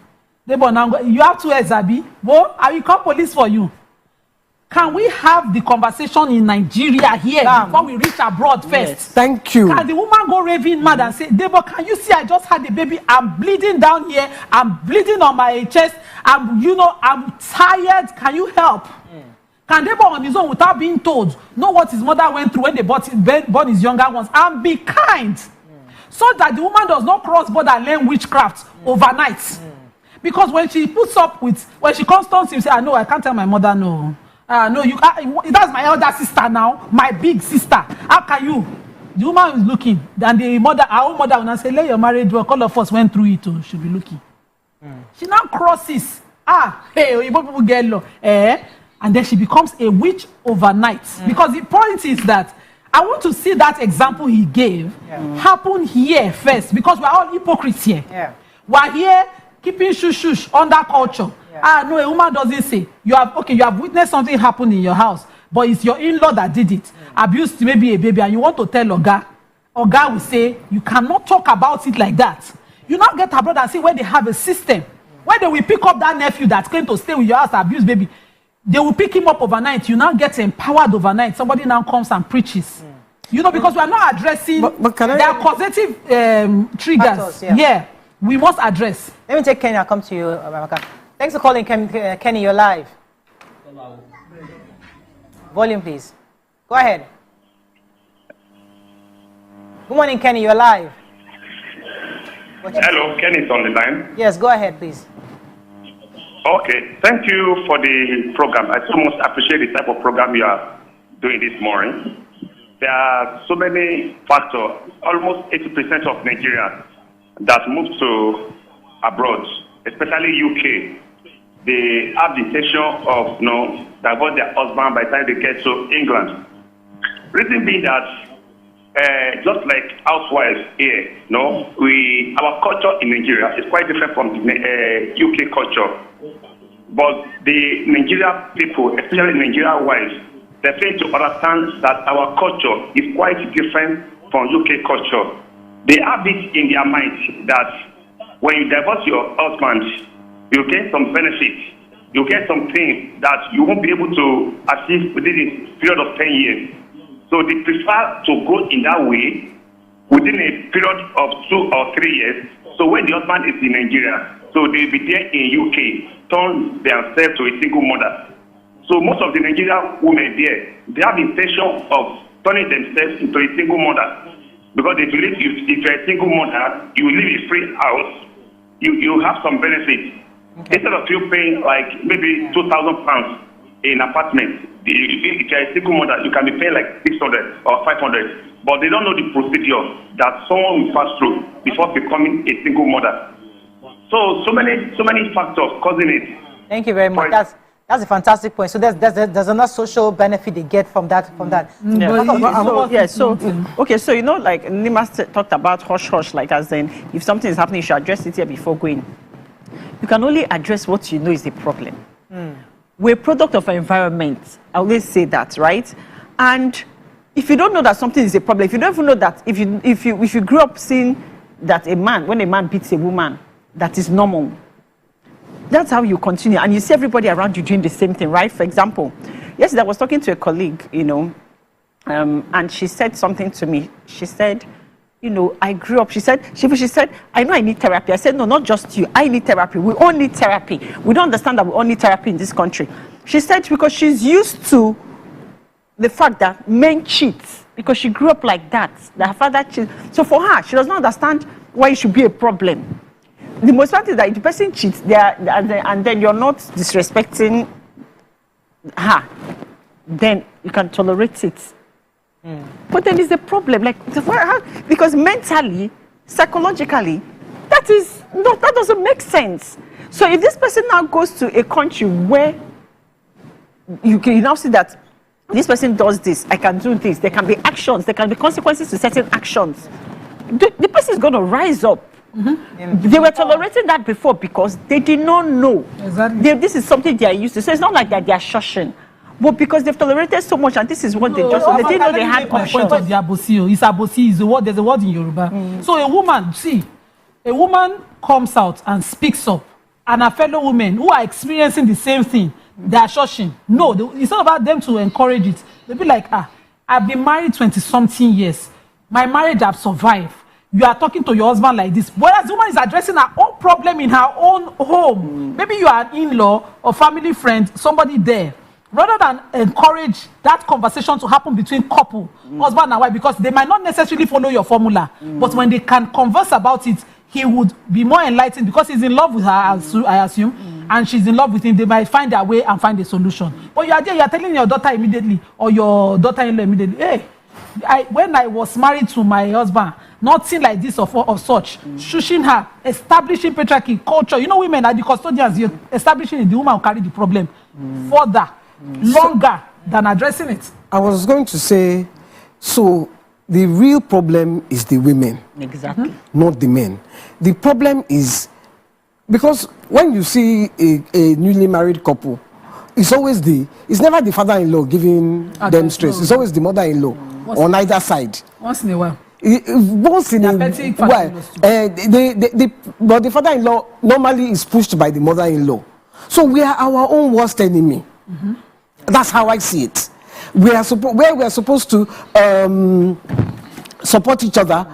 Debo, now you have 2 eggs, Abi. Well, I will call police for you. Can we have the conversation in Nigeria here before we reach abroad first? Yes. Thank you. Can the woman go raving mad and say, Debo, can you see I just had a baby? I'm bleeding down here. I'm bleeding on my chest. I'm tired. Can you help? Can Debo on his own, without being told, know what his mother went through when they born his younger ones, and be kind, so that the woman does not cross border and learn witchcraft overnight? Because when she puts up with, when she comes to him, say, no, I can't tell my mother no. No, that's my elder sister now, my big sister. How can you? The woman is looking, and our own mother will not say, let your marriage work. All of us went through it, too. She'll be looking. She now crosses. Hey, people get low. And then she becomes a witch overnight. Because the point is that I want to see that example he gave happen here first, because we're all hypocrites here. We're here keeping shush under culture. No, a woman doesn't say. You have witnessed something happen in your house, but it's your in-law that did it. Abused maybe a baby, and you want to tell Oga. Oga will say, you cannot talk about it like that. You now get abroad and see where they have a system, where they will pick up that nephew that came to stay with your house, abused baby. They will pick him up overnight. You now get empowered overnight. Somebody now comes and preaches. Because we are not addressing their causative triggers. Factors, we must address. Let me take Kenny. I'll come to you, Amaka. Thanks for calling, Kenny. You're live. Volume, please. Go ahead. Good morning, Kenny. You're live. Hello, Kenny's on the line. Yes, go ahead, please. Okay, thank you for the program. I so much appreciate the type of program you are doing this morning. There are so many factors. Almost 80% of Nigerians that move to abroad, especially UK, they have the intention of divorce their husband by the time they get to England. Reason being that just like housewives here, our culture in Nigeria is quite different from the UK culture. But the Nigerian people, especially Nigerian wives, they fail to understand that our culture is quite different from UK culture. They have it in their mind that when you divorce your husband, you get some benefits, you get some things that you won't be able to achieve within a period of 10 years. So they prefer to go in that way within a period of 2 or 3 years. So when the husband is in Nigeria, so they'll be there in UK, turn themselves to a single mother. So most of the Nigerian women there, they have the intention of turning themselves into a single mother. Because if you're a single mother, you live in a free house, you have some benefits. Okay. Instead of you paying like maybe £2,000 in an apartment, if you're a single mother, you can be paying like 600 or 500. But they don't know the procedure that someone will pass through before becoming a single mother. So many factors causing it. Thank you very much. That's a fantastic point. So there's another social benefit they get from that. Okay, so you know, like Nima talked about hush hush, like as in if something is happening, you should address it here before going. You can only address what you know is the problem. We're a product of our environment. I always say that, right? And if you don't know that something is a problem, if you don't even know that, if you grew up seeing that when a man beats a woman, that is normal. That's how you continue, and you see everybody around you doing the same thing, right? For example, yesterday I was talking to a colleague, and she said something to me. She said, I grew up. She said, I know I need therapy. I said, no, not just you. I need therapy. We all need therapy. We don't understand that we all need therapy in this country. She said because she's used to the fact that men cheat because she grew up like that. That her father cheats. So for her, she does not understand why it should be a problem. The most important is that if the person cheats and then you're not disrespecting her, then you can tolerate it. But then there's a problem, because mentally, psychologically, that doesn't make sense. So if this person now goes to a country where you can now see that this person does this, I can do this, there can be actions, there can be consequences to certain actions, the person is going to rise up. They were tolerating that before because they did not know. Exactly. This is something they are used to. So it's not like that they are shushing. But because they've tolerated so much and this is what they just... They didn't know they had options. Point of the abosi. It's abosi. Is the word. There's a word in Yoruba. So a woman comes out and speaks up, and a fellow women who are experiencing the same thing, they are shushing. No, it's not about them to encourage it. They'll be like, I've been married 20-something years. My marriage have survived. You are talking to your husband like this. Whereas the woman is addressing her own problem in her own home. Maybe you are an in-law or family friend, somebody there. Rather than encourage that conversation to happen between couple, husband and wife, because they might not necessarily follow your formula. But when they can converse about it, he would be more enlightened because he's in love with her, I assume, and she's in love with him. They might find their way and find a solution. But you are there, you are telling your daughter immediately or your daughter-in-law immediately, hey, when I was married to my husband, nothing like this of such. Shushing her, establishing patriarchy, culture. You know, women are the custodians. You're establishing it, the woman will carry the problem further, longer than addressing it. I was going to say, so the real problem is the women. Exactly. Not the men. The problem is, because when you see a newly married couple, it's never the father-in-law giving them stress. It's always the mother-in-law on either side. Once in a while. Once in a while. But the father-in-law normally is pushed by the mother-in-law. So we are our own worst enemy. That's how I see it. Where we are supposed to support each other,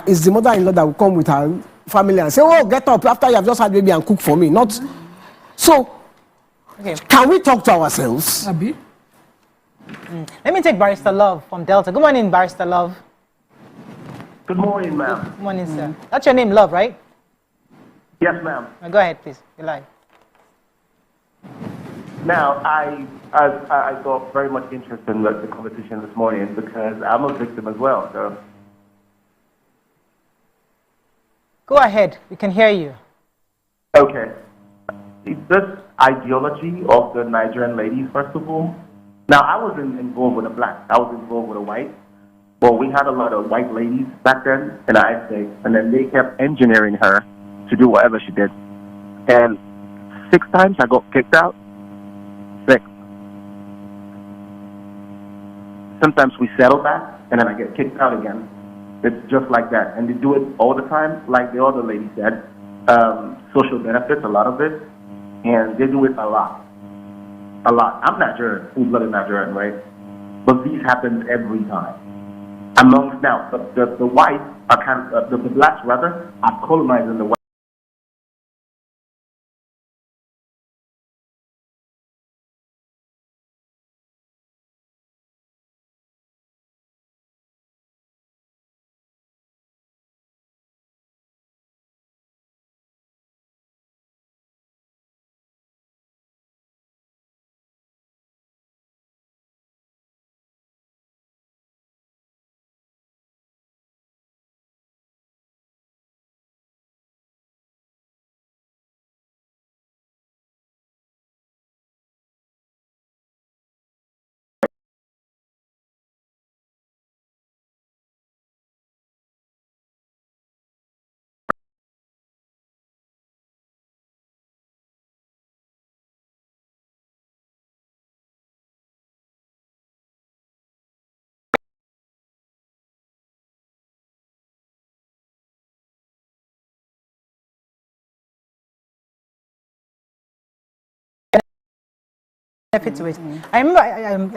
it's the mother-in-law that will come with her family and say, oh, get up after you have just had baby and cook for me. Not so. Okay. Can we talk to ourselves? Abi? Let me take Barrister Love from Delta. Good morning, Barrister Love. Good morning, ma'am. Good morning, sir. That's your name, Love, right? Yes, ma'am. Go ahead, please. You're live. Now, I got very much interested in the conversation this morning because I'm a victim as well. So, go ahead. We can hear you. okay. This ideology of the Nigerian ladies, first of all. Now, I wasn't involved with a black. I was involved with a white. But we had a lot of white ladies back then in our estate, and then they kept engineering her to do whatever she did. And 6 times I got kicked out. 6. Sometimes we settle back, and then I get kicked out again. It's just like that. And they do it all the time, like the other lady said. Social benefits, a lot of it. And they do it a lot. A lot. I'm Nigerian, full-blooded Nigerian, right? But these happen every time. Amongst now, the whites are kind of, the blacks rather, are colonizing the whites. benefit to it. I remember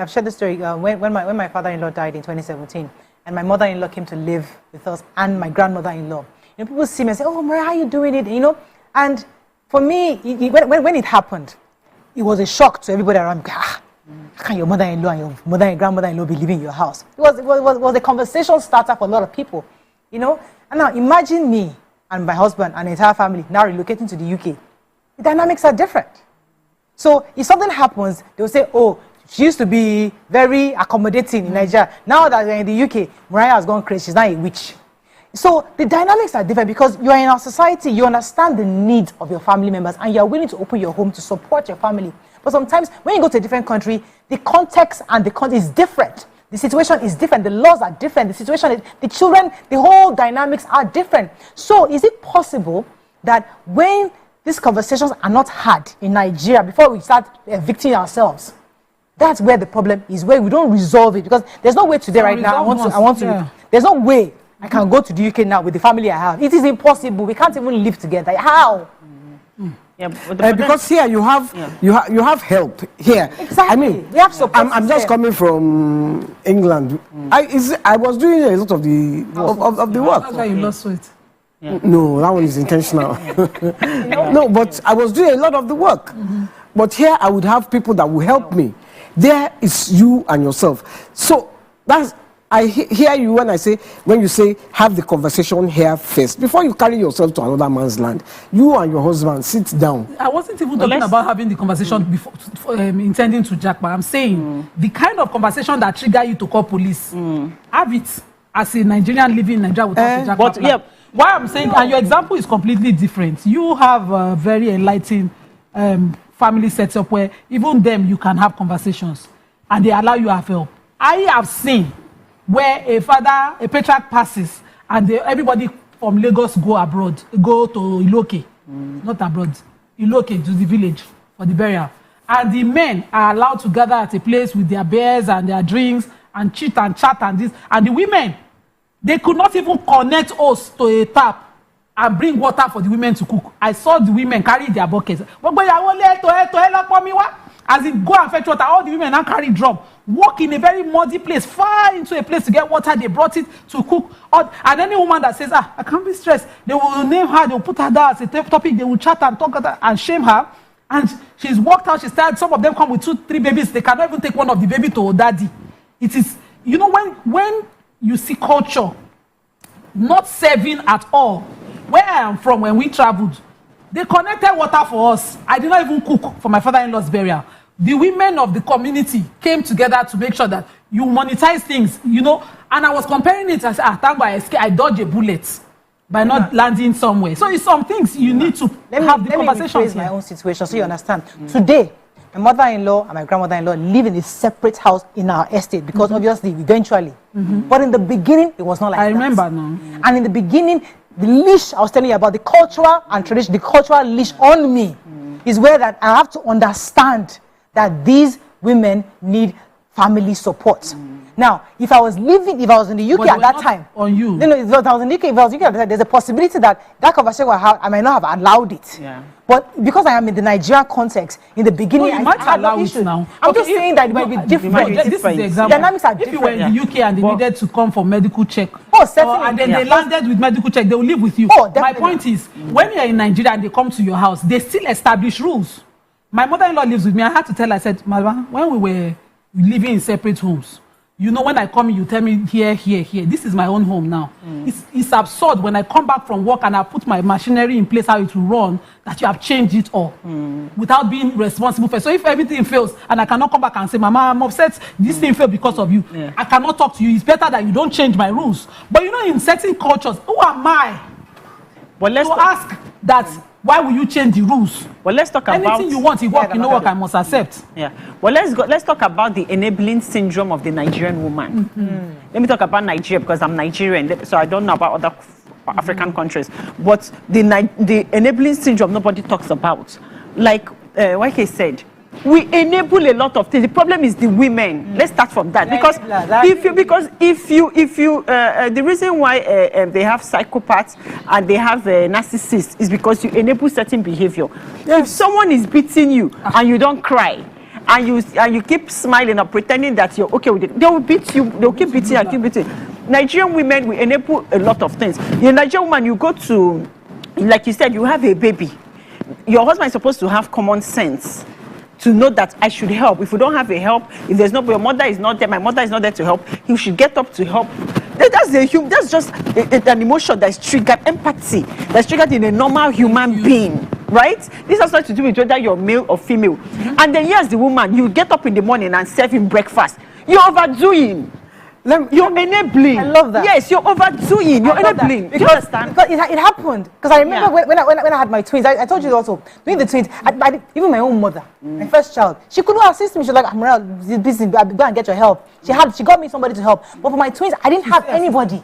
I've shared the story when my father-in-law died in 2017, and my mother-in-law came to live with us, and my grandmother-in-law. People see me and say, "Oh, Maria, how are you doing it?" And for me, when it happened, it was a shock to everybody around me. How can your mother-in-law and your mother and grandmother-in-law be living in your house? It was a conversation starter for a lot of people, And now imagine me and my husband and the entire family now relocating to the UK. The dynamics are different. So if something happens, they'll say, "Oh, she used to be very accommodating in Nigeria. Now that we're in the UK, Mariah has gone crazy. She's not a witch." So the dynamics are different because you are in our society, you understand the needs of your family members, and you are willing to open your home to support your family. But sometimes when you go to a different country, the context and the content is different. The situation is different. The laws are different. The situation, the children, the whole dynamics are different. So is it possible that when these conversations are not had in Nigeria before we start evicting ourselves, that's where the problem is, where we don't resolve it? Because there's no way today right now. I want to. There's no way I can go to the UK now with the family I have. It is impossible. We can't even live together. How? Yeah, because here you have help here. Exactly. I mean, we have support. I'm just coming from England. I was doing a lot of the work. That's why you lost weight. Yeah. No, that one is intentional. No, but I was doing a lot of the work. But here I would have people that will help me. There is you and yourself. So I hear you when you say have the conversation here first before you carry yourself to another man's land. You and your husband sit down. I wasn't even talking about having the conversation before intending to jack, but I'm saying the kind of conversation that trigger you to call police. Have it as a Nigerian living in Nigeria without a jack. Why I'm saying, and your example is completely different. You have a very enlightened family setup where even them you can have conversations and they allow you to have help. I have seen where a patriarch passes and everybody from Lagos go to Iloke, not abroad, Iloke to the village for the burial. And the men are allowed to gather at a place with their beers and their drinks and chit and chat and this. And the women, they could not even connect us to a tap and bring water for the women to cook. I saw the women carry their buckets. As it go and fetch water, all the women now carry drum, walk in a very muddy place, far into a place to get water. They brought it to cook. And any woman that says, I can't be stressed, they will name her, they will put her down as a topic, they will chat and talk and shame her. And she's walked out, she started, some of them come with 2-3 babies, they cannot even take one of the baby to daddy. It is, when you see culture not serving at all, where I am from, when we traveled, they connected water for us. I did not even cook for my father-in-law's burial. The women of the community came together to make sure that you monetize things, And I was comparing it as, thank God I dodged a bullet by not landing somewhere. So it's some things you need to have the conversation. Let me rephrase my own situation so you understand. Today, my mother-in-law and my grandmother-in-law live in a separate house in our estate because obviously, eventually. But in the beginning, it was not like that. I remember now. And in the beginning, the leash I was telling you about, the cultural and tradition, the cultural leash on me is where that I have to understand that these women need family support. Now, if I was in the UK at that time, on you. No, if I was in the UK, at that time, there's a possibility that conversation I might not have allowed it. Yeah. But because I am in the Nigerian context, in the beginning, you might allow it now. I'm just saying that it might be different. This is the example. Dynamics are different. If you were in the UK and they needed to come for medical check, certainly. and then they landed with medical check, they will live with you. My point is, when you're in Nigeria and they come to your house, they still establish rules. My mother-in-law lives with me. I had to tell her, I said, Mama, when we were living in separate homes, when I come in, you tell me here. This is my own home now. It's absurd when I come back from work and I put my machinery in place how it will run, that you have changed it all without being responsible for it. So if everything fails and I cannot come back and say, Mama, I'm upset, this thing failed because of you. I cannot talk to you. It's better that you don't change my rules. But in certain cultures, who am I to ask that? Why will you change the rules? Well, let's talk about anything you want. You work, I must accept. Yeah. Well, let's talk about the enabling syndrome of the Nigerian woman. Let me talk about Nigeria because I'm Nigerian, so I don't know about other African countries. But the enabling syndrome nobody talks about. Like YK said, we enable a lot of things. The problem is the women. Let's start from that because the reason why they have psychopaths and they have narcissists is because you enable certain behavior. If someone is beating you and you don't cry, and you keep smiling or pretending that you're okay with it, they will beat you. They'll keep beating and keep beating. Nigerian women will enable a lot of things. You're a Nigerian woman, you go to, like you said, you have a baby. Your husband is supposed to have common sense to know that I should help. If we don't have a help, if there's no, your mother is not there, my mother is not there to help, he should get up to help. That's just an emotion that's triggered, empathy that's triggered in a normal human being, right? This has nothing to do with whether you're male or female. And then here's the woman, you get up in the morning and serve him breakfast. You're overdoing. You're enabling. I love that. Yes, you're overdoing. You're enabling. Do you understand? Because it happened. Because I remember when I had my twins, I told you also, doing the twins, even my own mother, my first child, she couldn't assist me. She was like, I'm busy, go and get your help. She got me somebody to help. But for my twins, I didn't have anybody.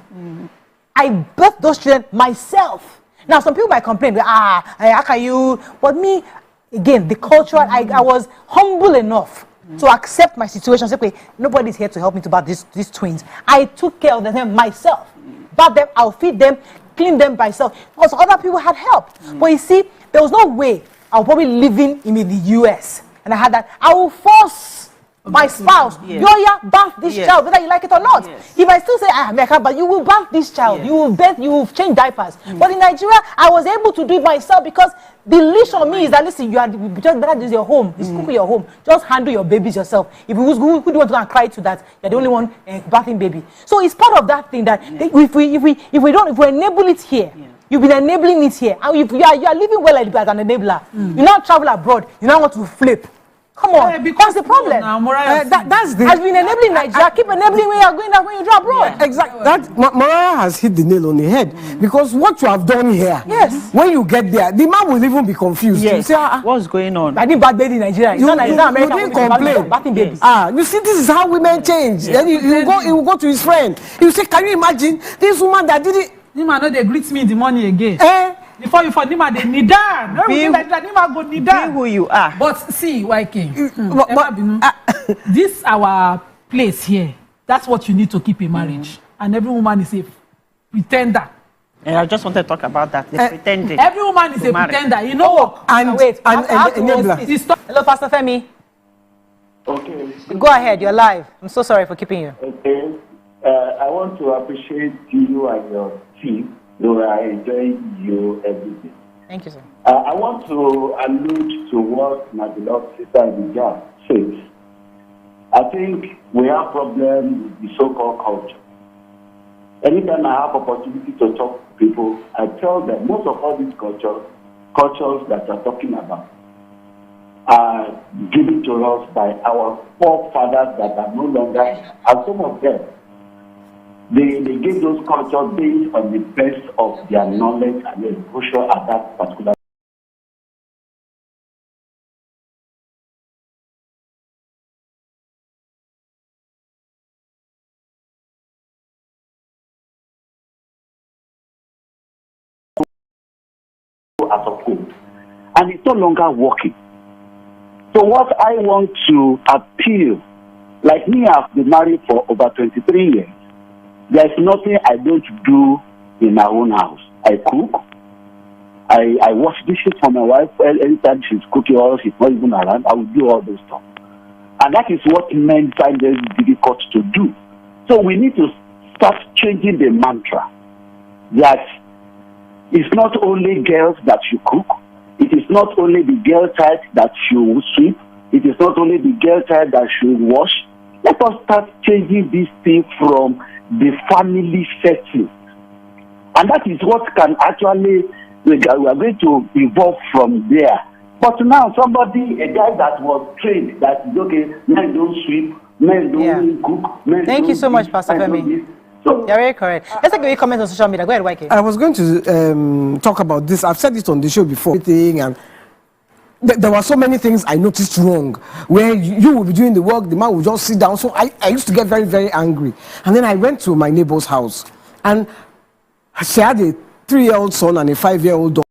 I birthed those children myself. Now, some people might complain, how can you? But me, again, the culture, I was humble enough to accept my situation. Say, okay, nobody's here to help me to bat these twins. I took care of them myself. Bat them, I'll feed them, clean them myself. Because other people had help. But you see, there was no way I was probably living in the US. And I had that. I will force my spouse, bath this child, whether you like it or not. If I still say, I can't, but you will bath this child. You will change diapers. But in Nigeria, I was able to do it myself because the leash on me is that, listen, you are just better this is your home. It's cooking your home. Just handle your babies yourself. If who do you want to go and cry to that? You're the only one bathing baby. So it's part of that thing that if we enable it here, you've been enabling it here. And if you are living well as an enabler, you now travel abroad, you now want to flip. Come on, because the problem. That's the. Has been enabling Nigeria. Keep enabling when you are going there when you go abroad. Exactly. That Mariah has hit the nail on the head because what you have done here. Yes. When you get there, the man will even be confused. Yes. You say, what's going on? I didn't bat baby in Nigeria. It's not America. You didn't complain. Bathing babies. You see, this is how women change. Then he will go to his friend. He will say, can you imagine this woman that did it? Nima, no, they greet me in the morning again. Before you for Nima, they kneel down. No, like that, Nima go kneel down. Be who you are. But see, YK, this our place here. That's what you need to keep in marriage. And every woman is a pretender. And I just wanted to talk about that. The pretending. Every woman is a pretender. You know what? Hello, Pastor Femi. Okay. Go ahead. You're live. I'm so sorry for keeping you. Okay. I want to appreciate you and your team. So I enjoy you every day. Thank you, sir. I want to allude to what my beloved sister Abijah says. I think we have problems with the so-called culture. Anytime I have opportunity to talk to people, I tell them most of all these cultures that you're talking about are given to us by our forefathers that are no longer here. And some of them, they give those cultures based on the best of their knowledge and exposure at that particular. As of home. And it's no longer working. So what I want to appeal, like me, I've been married for over 23 years. There's nothing I don't do in my own house. I cook. I wash dishes for my wife. Anytime she's cooking or she's not even around, I will do all those stuff. And that is what men find very difficult to do. So we need to start changing the mantra that it's not only girls that should cook. It is not only the girl child that should sweep. It is not only the girl child that should wash. Let us start changing this thing from the family setting. And that is what can actually, we are going to evolve from there. But now somebody, a guy that was trained, that is okay, men don't sweep, men don't cook, men Thank you so much, Pastor Femi. So, you're very correct. Let's take a comment on social media. Go ahead, YK. I was going to talk about this. I've said it on the show before. And there were so many things I noticed wrong. Where you will be doing the work, the man will just sit down. So I used to get very, very angry. And then I went to my neighbor's house. And she had a 3-year-old son and a 5-year-old daughter.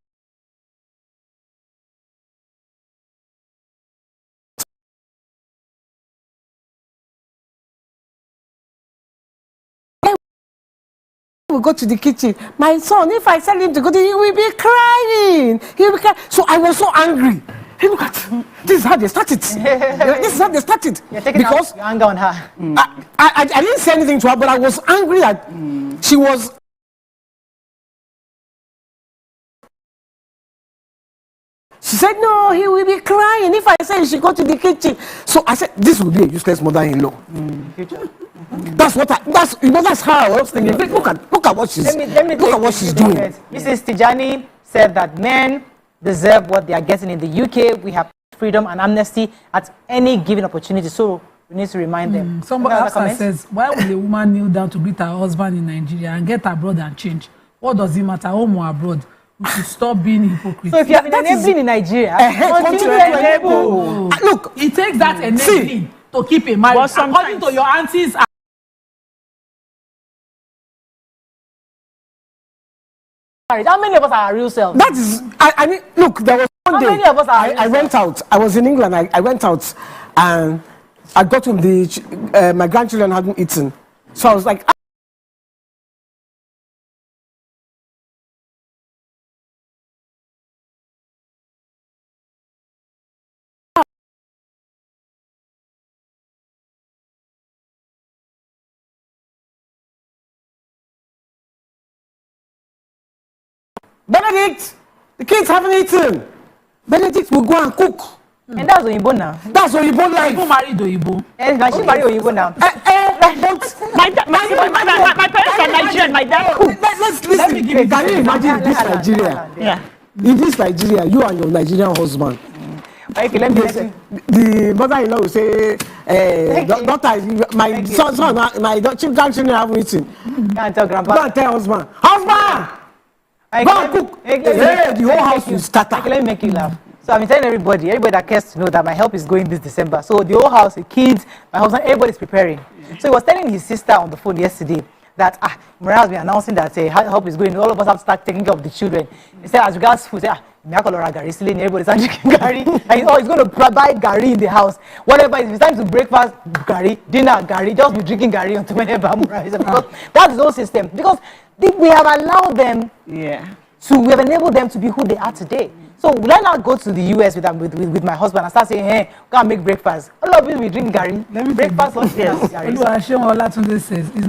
We go to the kitchen. My son, if I tell him to go to, he will be crying. He will be crying. So I was so angry. Hey, look at this is how they started. This is how they started. You're taking because your anger on her. I didn't say anything to her, but I was angry that she was. She said, no, he will be crying if I say she go to the kitchen. So I said, this will be a useless mother-in-law. That's how I was thinking. Look at what she's doing. Mrs. Tijani said that men deserve what they are getting in the UK. We have freedom and amnesty at any given opportunity. So we need to remind them. Somebody else says, why would a woman kneel down to greet her husband in Nigeria and get abroad and change? What does it matter, home or abroad? We should stop being hypocrites. So if you have been enabling in Nigeria, continue to enable. Look, it takes that enabling to keep a marriage. According to your aunties. How many of us are our real selves? That is, I mean, look, there was one day. How many of us are I went out. I was in England. I went out, and I got home. My grandchildren hadn't eaten, so I was like. Benedict, the kids haven't eaten. Benedict will go and cook. And that's Oyibo now. That's Oyibo life. People married Oyibo. And she married Oyibo now. My parents are Nigerian. My dad cooks. Let's listen. Can you imagine this Nigeria? Yeah. In this Nigeria, you and your Nigerian husband. Okay, let me listen. The mother-in-law will say, daughter, my son, my grandchildren haven't eaten. Can't tell grandpa. Go and tell husband. Husband! Go and cook. The whole house will scatter. Let me make you laugh. So I'm telling everybody that cares to know that my help is going this December. So the whole house, the kids, my husband, everybody's preparing. So he was telling his sister on the phone yesterday that Maria has been announcing that help is going. All of us have to start taking care of the children. He said, as regards food, everybody's drinking gari. And he's going to buy gari in the house. Whatever, if it's time to breakfast, gari, dinner, gari, just be drinking gari until whenever Maria is. Because that's the whole system. Because we have allowed them we have enabled them to be who they are today. So let not go to the US with my husband and start saying, hey, go and make breakfast. All of you will drink gari. Let me breakfast on Oluwaseun says it's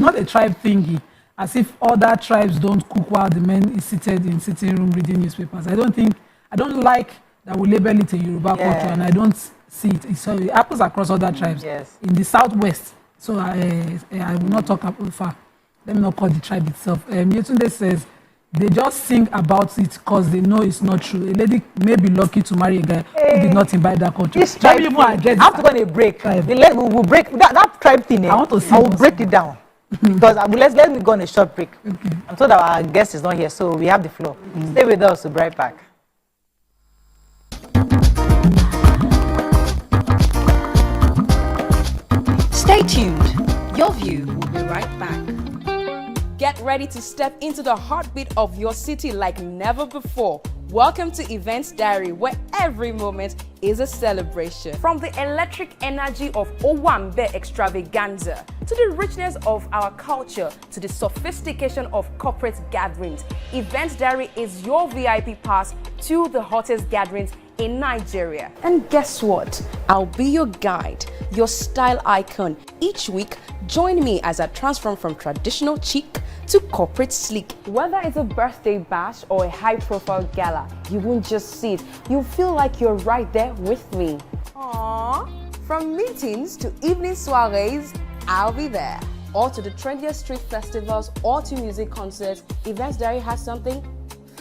not a tribe thingy, as if other tribes don't cook while the man is seated in sitting room reading newspapers. I don't like that we label it a Yoruba culture, and I don't see it. So it happens across other tribes. Yes. In the southwest. So I will not talk about far. Let me not call the tribe itself. Yetunde says they just sing about it because they know it's not true. A lady may be lucky to marry a guy who did not imbibe that culture. This tribe thing, I have to go on a break. We'll break that tribe thing. I will break it down. Because let me go on a short break. Okay. I'm told that our guest is not here, so we have the floor. Stay with us to be right back. Stay tuned. Your view will be right back. Get ready to step into the heartbeat of your city like never before. Welcome to Events Diary, where every moment is a celebration. From the electric energy of Owambe extravaganza, to the richness of our culture, to the sophistication of corporate gatherings, Events Diary is your VIP pass to the hottest gatherings in Nigeria. And guess what? I'll be your guide, your style icon. Each week, join me as I transform from traditional chic to corporate sleek. Whether it's a birthday bash or a high-profile gala, you won't just see it. You'll feel like you're right there with me. Aww. From meetings to evening soirees, I'll be there. Or to the trendiest street festivals or to music concerts, Events Diary has something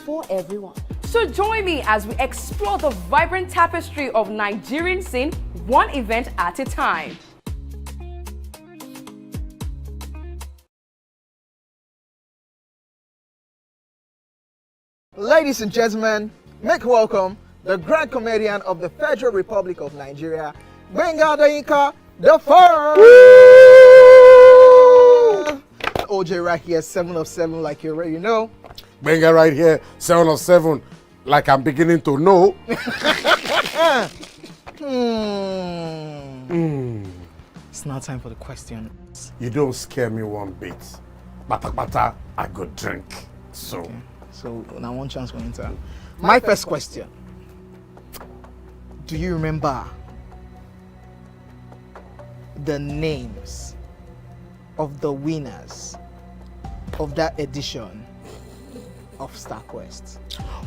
for everyone. So join me as we explore the vibrant tapestry of Nigerian scene, one event at a time. Ladies and gentlemen, make welcome the grand comedian of the Federal Republic of Nigeria, Gbenga Adeyinka the First. OJ right here, 7 of 7, like you already know. Gbenga right here, 7 of 7, like I'm beginning to know. It's now time for the questions. You don't scare me one bit. Bata, I go drink. So. Okay. So now one chance for enter. My first question. do you remember the names of the winners of that edition of StarQuest?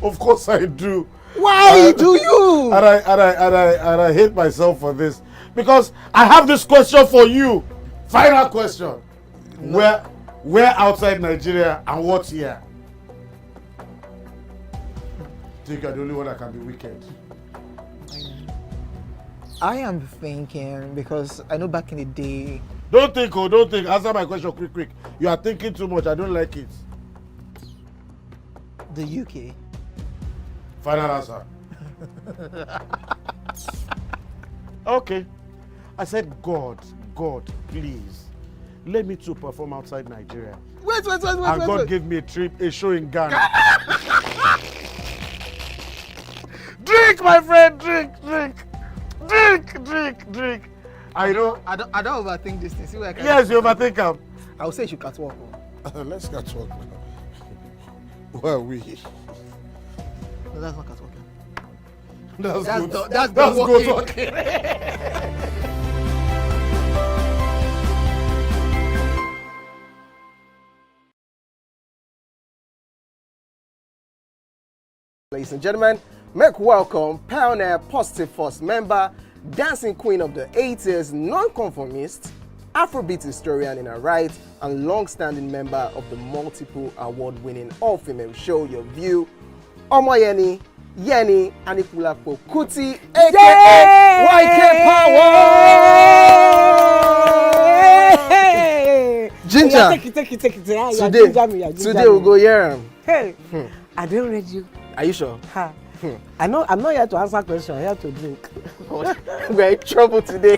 Of course I do. Why do you? And I hate myself for this. Because I have this question for you. Final question. No. Where outside Nigeria and what year? I think you're the only one that can be wicked. I am thinking, because I know back in the day. Don't think. Answer my question quick. You are thinking too much. I don't like it. The UK. Final answer. Okay. I said, God, please, let me to perform outside Nigeria. Wait. And God gave me a show in Ghana. Drink, my friend, drink. I don't overthink this thing. See where I can. Yes, you overthink them. I would say you should catwalk. Let's catwalk now. Where are we? No, that's not catwalking. That's good talking. Ladies and gentlemen, make welcome pioneer Positive Force member, dancing queen of the 80s, non-conformist, Afrobeat historian in her right, and long-standing member of the multiple award-winning all-female show Your View, Omoyeni Yeni Anikulapo Kuti, aka YK Power! Ginger, take it. Today we'll go here. Hey, I don't read you. Are you sure? I'm not here to answer questions. I'm here to drink. We're in trouble today.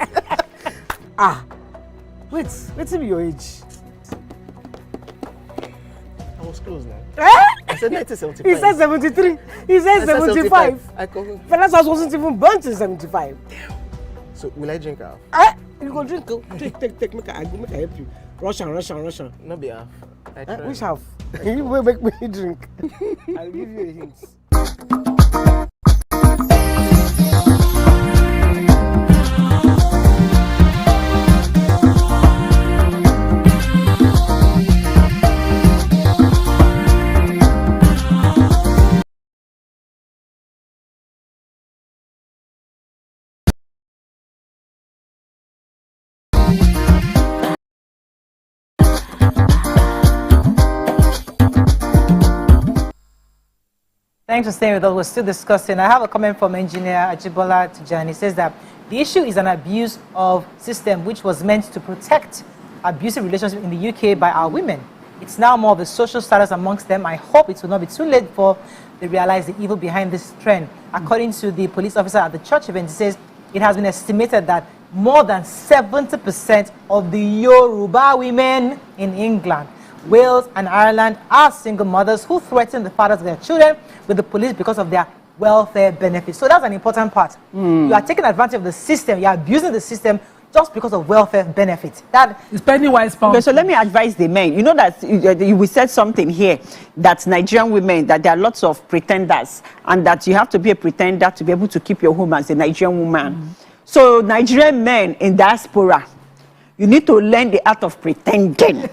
Wait till your age. I was close now. I said 1975. He said 73. He said 75. Fellas wasn't even born till 75. So will I drink half? You go drink. Take. Make I help you. Russian. No be half. Which half? You will make me drink. I'll give you a hint. Thanks for staying with us. We're still discussing. I have a comment from engineer Ajibola Tijani. He says that the issue is an abuse of system which was meant to protect abusive relationships in the UK by our women. It's now more of a social status amongst them. I hope it will not be too late before they realize the evil behind this trend. According to the police officer at the church event, he says it has been estimated that more than 70% of the Yoruba women in England, Wales and Ireland are single mothers who threaten the fathers of their children with the police because of their welfare benefits. So that's an important part. You are taking advantage of the system. You are abusing the system just because of welfare benefits. That is penny wise pound. Okay, so let me advise the men. You know that we said something here that Nigerian women, that there are lots of pretenders, and that you have to be a pretender to be able to keep your home as a Nigerian woman. So Nigerian men in diaspora, you need to learn the art of pretending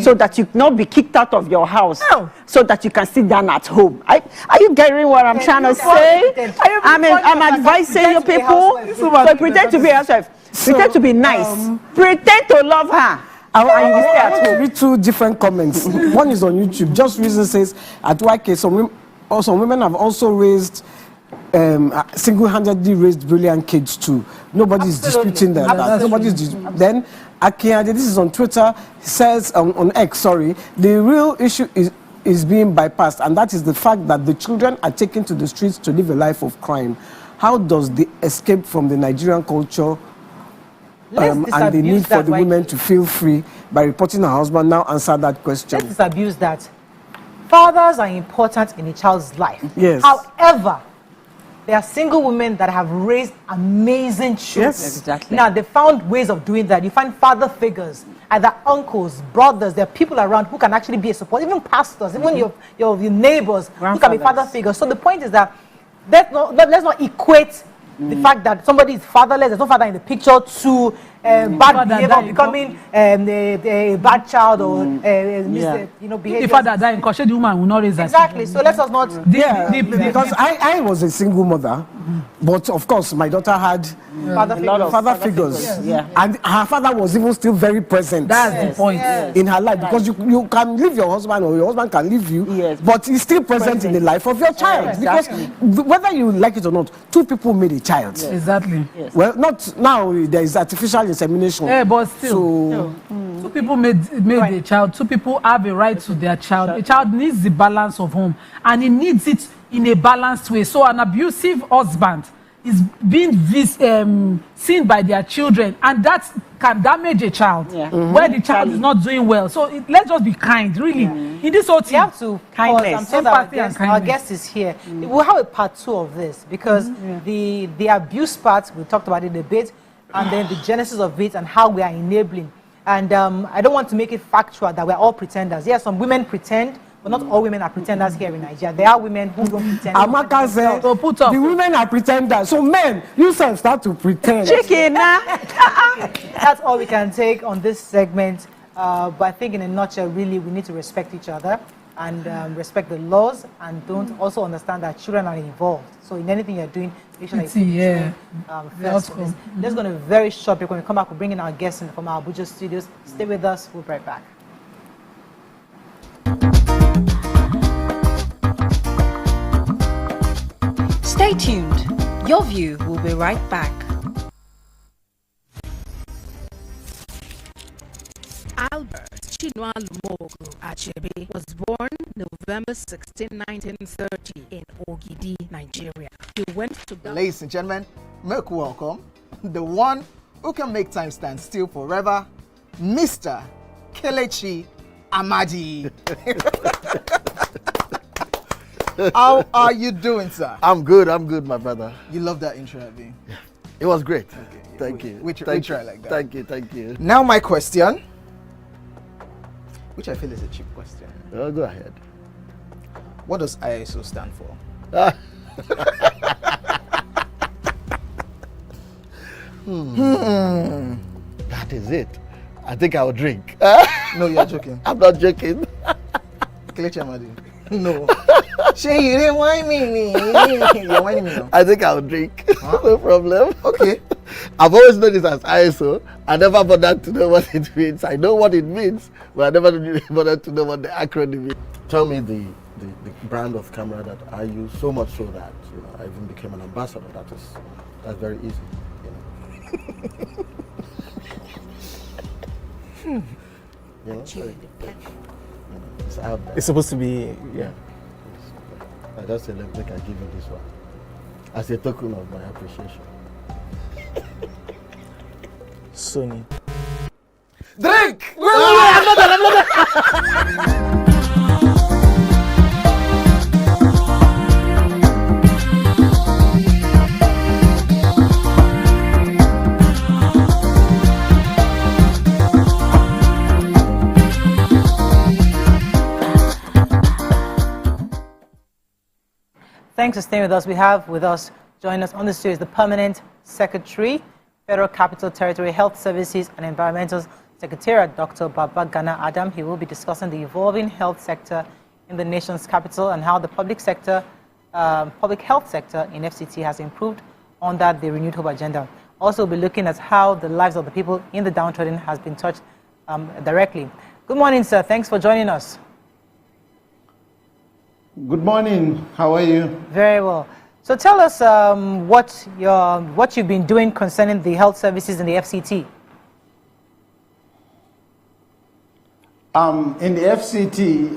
so that you not be kicked out of your house, so that you can sit down at home. Are you getting what I'm trying to say? I'm advising you people. So pretend to be yourself. Pretend to be nice. Pretend to love her. I want to read two different comments. One is on YouTube. Just Reason says, at YK, some women have also raised, single-handedly raised brilliant kids too. Nobody's disputing that. Then, Akiade, this is on Twitter, says, on X, sorry, the real issue is being bypassed, and that is the fact that the children are taken to the streets to live a life of crime. How does the escape from the Nigerian culture and the need for the women to feel free by reporting her husband now answer that question? Let's disabuse that. Fathers are important in a child's life. Yes. However, there are single women that have raised amazing children. Yes, exactly. Now, they found ways of doing that. You find father figures, either uncles, brothers, there are people around who can actually be a support, even pastors, even your neighbors who can be father figures. So the point is that let's not equate the fact that somebody is fatherless, there's no father in the picture, to bad behavior, becoming a bad child or behavior. The father dying, because the woman will not raise exactly. So let us not. Because I was a single mother, but of course my daughter had father figures, and her father was even still very present. That's the point in her life, because you can leave your husband or your husband can leave you, but he's still present in the life of your child. Because whether you like it or not, two people made a child. Exactly. Well, not now. There is artificial insemination. Yeah, but still, two people made a child. Two people have a right to their child. A child needs the balance of home, and he needs it in a balanced way. So an abusive husband is being seen by their children, and that can damage a child where the child is not doing well. So let's just be kind, really. In this whole thing, we have to kindness. Our guest is here. We'll have a part 2 of this, because the abuse part, we talked about it a bit, and then the genesis of it and how we are enabling. And I don't want to make it factual that we're all pretenders. Yes, some women pretend, but not all women are pretenders here in Nigeria. There are women who don't pretend. Amaka said, the women are pretenders. So men, you self start to pretend. Chicken, that's all we can take on this segment. But I think in a nutshell, really, we need to respect each other and respect the laws, and don't also understand that children are involved. So in anything you're doing, make sure that you first. Let's go on a very short break. When we come back, we'll bring in our guests from our Abuja studios. Stay with us. We'll be right back. Stay tuned. Your View will be right back. Albert Chinua Lumogo Achebe was born November 16, 1930 in Ogidi, Nigeria. He went to... Ladies and gentlemen, make welcome the one who can make time stand still forever, Mr. Kelechi Amadi. How are you doing, sir? I'm good, my brother. You love that intro, Abi? Yeah. It was great. Okay, thank you. We try like that. Thank you. Now my question, which I feel is a cheap question. Oh, go ahead. What does ISO stand for? That is it. I think I'll drink. No, you're joking. I'm not joking. Kelechi Amadi. No. Shay, you didn't whine me. You're whining me now. I think I'll drink. Huh? No problem. Okay. I've always known this as ISO. I never bothered to know what it means. I know what it means, but I never bothered to know what the acronym is. Tell me the brand of camera that I use, so much so that I even became an ambassador. That's very easy. It's out there. It's supposed to be, yeah. I just said, let me give you this one as a token of my appreciation. Sony. Drink! I'm not done. Thanks for staying with us. We have with us, join us on the series, the Permanent Secretary, Federal Capital Territory Health Services and Environmental Secretariat, Dr. Babagana Adam. He will be discussing the evolving health sector in the nation's capital and how the public health sector in FCT has improved under the Renewed Hope agenda. Also, we'll be looking at how the lives of the people in the downtrodden has been touched directly. Good morning, sir. Thanks for joining us. Good morning. How are you? Very well. So tell us what you've been doing concerning the health services in the FCT. In the FCT,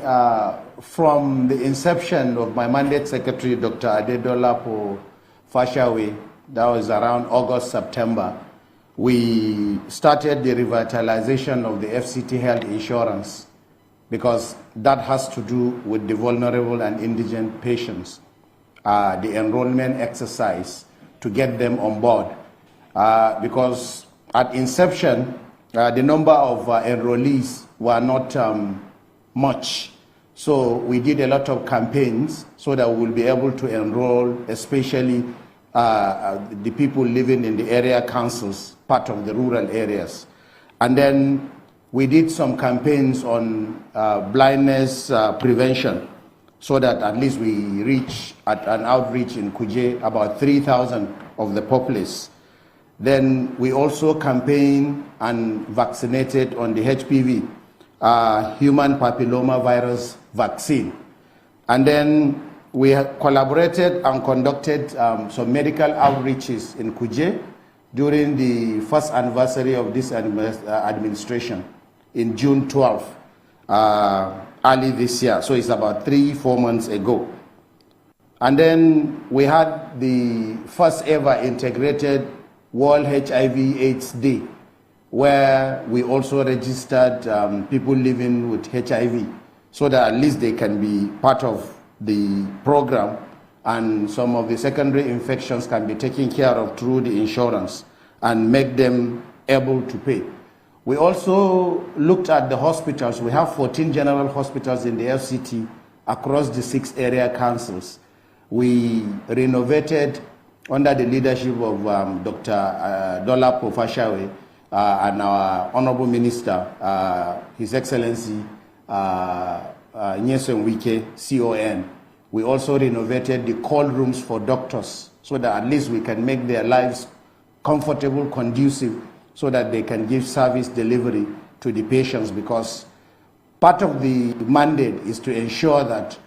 from the inception of my mandate secretary, Dr. Adedolapo Fashawe, that was around August, September, we started the revitalization of the FCT health insurance, because that has to do with the vulnerable and indigent patients, the enrollment exercise to get them on board. Because at inception, the number of enrollees were not much. So we did a lot of campaigns so that we will be able to enroll, especially the people living in the area councils, part of the rural areas. And then we did some campaigns on blindness prevention, so that at least we reach at an outreach in Kuje about 3,000 of the populace. Then we also campaigned and vaccinated on the HPV, human papilloma virus vaccine. And then we collaborated and conducted some medical outreaches in Kuje during the first anniversary of this administration in June 12th, early this year. So it's about 3-4 months ago. And then we had the first ever integrated World HIV/AIDS Day, where we also registered people living with HIV, so that at least they can be part of the program, and some of the secondary infections can be taken care of through the insurance and make them able to pay. We also looked at the hospitals. We have 14 general hospitals in the FCT across the 6 area councils. We renovated under the leadership of Dr. Dolapo Fashawe and our Honorable Minister, His Excellency Nyesom Wike, CON. We also renovated the call rooms for doctors, so that at least we can make their lives comfortable, conducive, so that they can give service delivery to the patients, because part of the mandate is to ensure that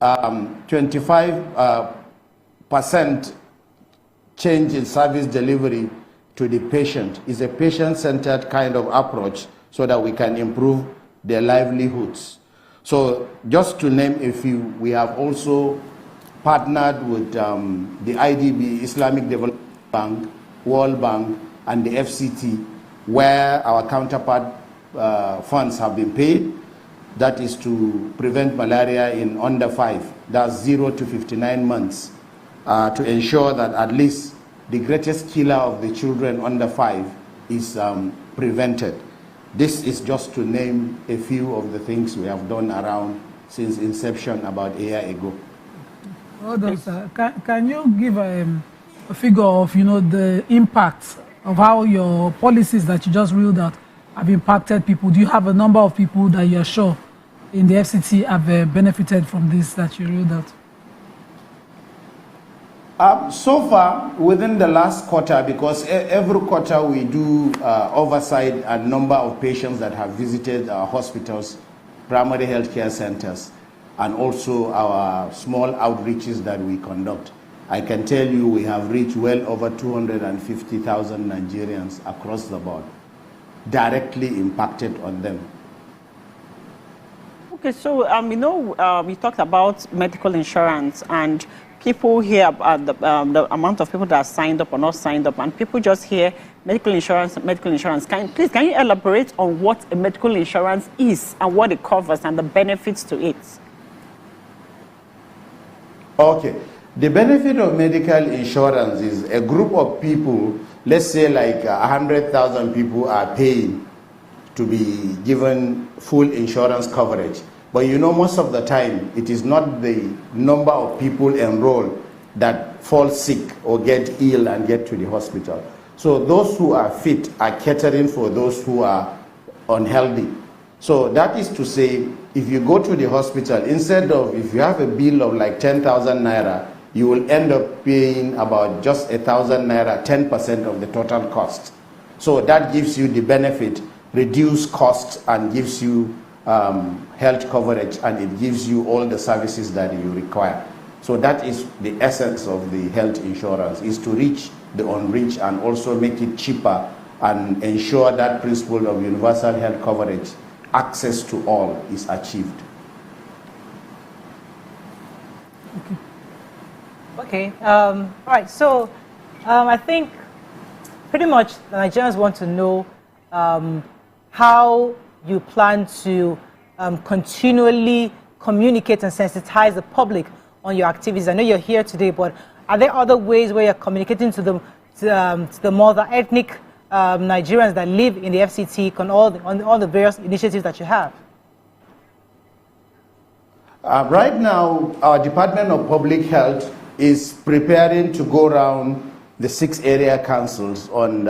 25% change in service delivery to the patient is a patient-centered kind of approach, so that we can improve their livelihoods. So just to name a few, we have also partnered with the IDB, Islamic Development Bank, World Bank, and the FCT, where our counterpart funds have been paid. That is to prevent malaria in under 5, that's 0 to 59 months, to ensure that at least the greatest killer of the children under 5 is prevented. This is just to name a few of the things we have done around since inception about a year ago. Hold on, sir. Can you give a figure of, the impact of how your policies that you just reeled out have impacted people? Do you have a number of people that you're sure in the FCT have benefited from this that you reeled out? So far, within the last quarter, because every quarter we do oversight a number of patients that have visited our hospitals, primary healthcare centers, and also our small outreaches that we conduct. I can tell you we have reached well over 250,000 Nigerians across the board, directly impacted on them. Okay, so we talked about medical insurance, and people hear about the amount of people that are signed up or not signed up, and people just hear medical insurance. Can you elaborate on what a medical insurance is and what it covers and the benefits to it? Okay. The benefit of medical insurance is a group of people, let's say like 100,000 people are paying to be given full insurance coverage. But most of the time, it is not the number of people enrolled that fall sick or get ill and get to the hospital. So those who are fit are catering for those who are unhealthy. So that is to say, if you go to the hospital, instead of, if you have a bill of like 10,000 naira, you will end up paying about just 1,000 naira, 10% of the total cost. So that gives you the benefit, reduce costs, and gives you health coverage, and it gives you all the services that you require. So that is the essence of the health insurance, is to reach the unreached and also make it cheaper and ensure that principle of universal health coverage, access to all, is achieved. Okay. All right. So I think pretty much the Nigerians want to know how you plan to continually communicate and sensitize the public on your activities. I know you're here today, but are there other ways where you're communicating to the more ethnic Nigerians that live in the FCT on all the various initiatives that you have? Right now, our Department of Public Health is preparing to go around the 6 area councils on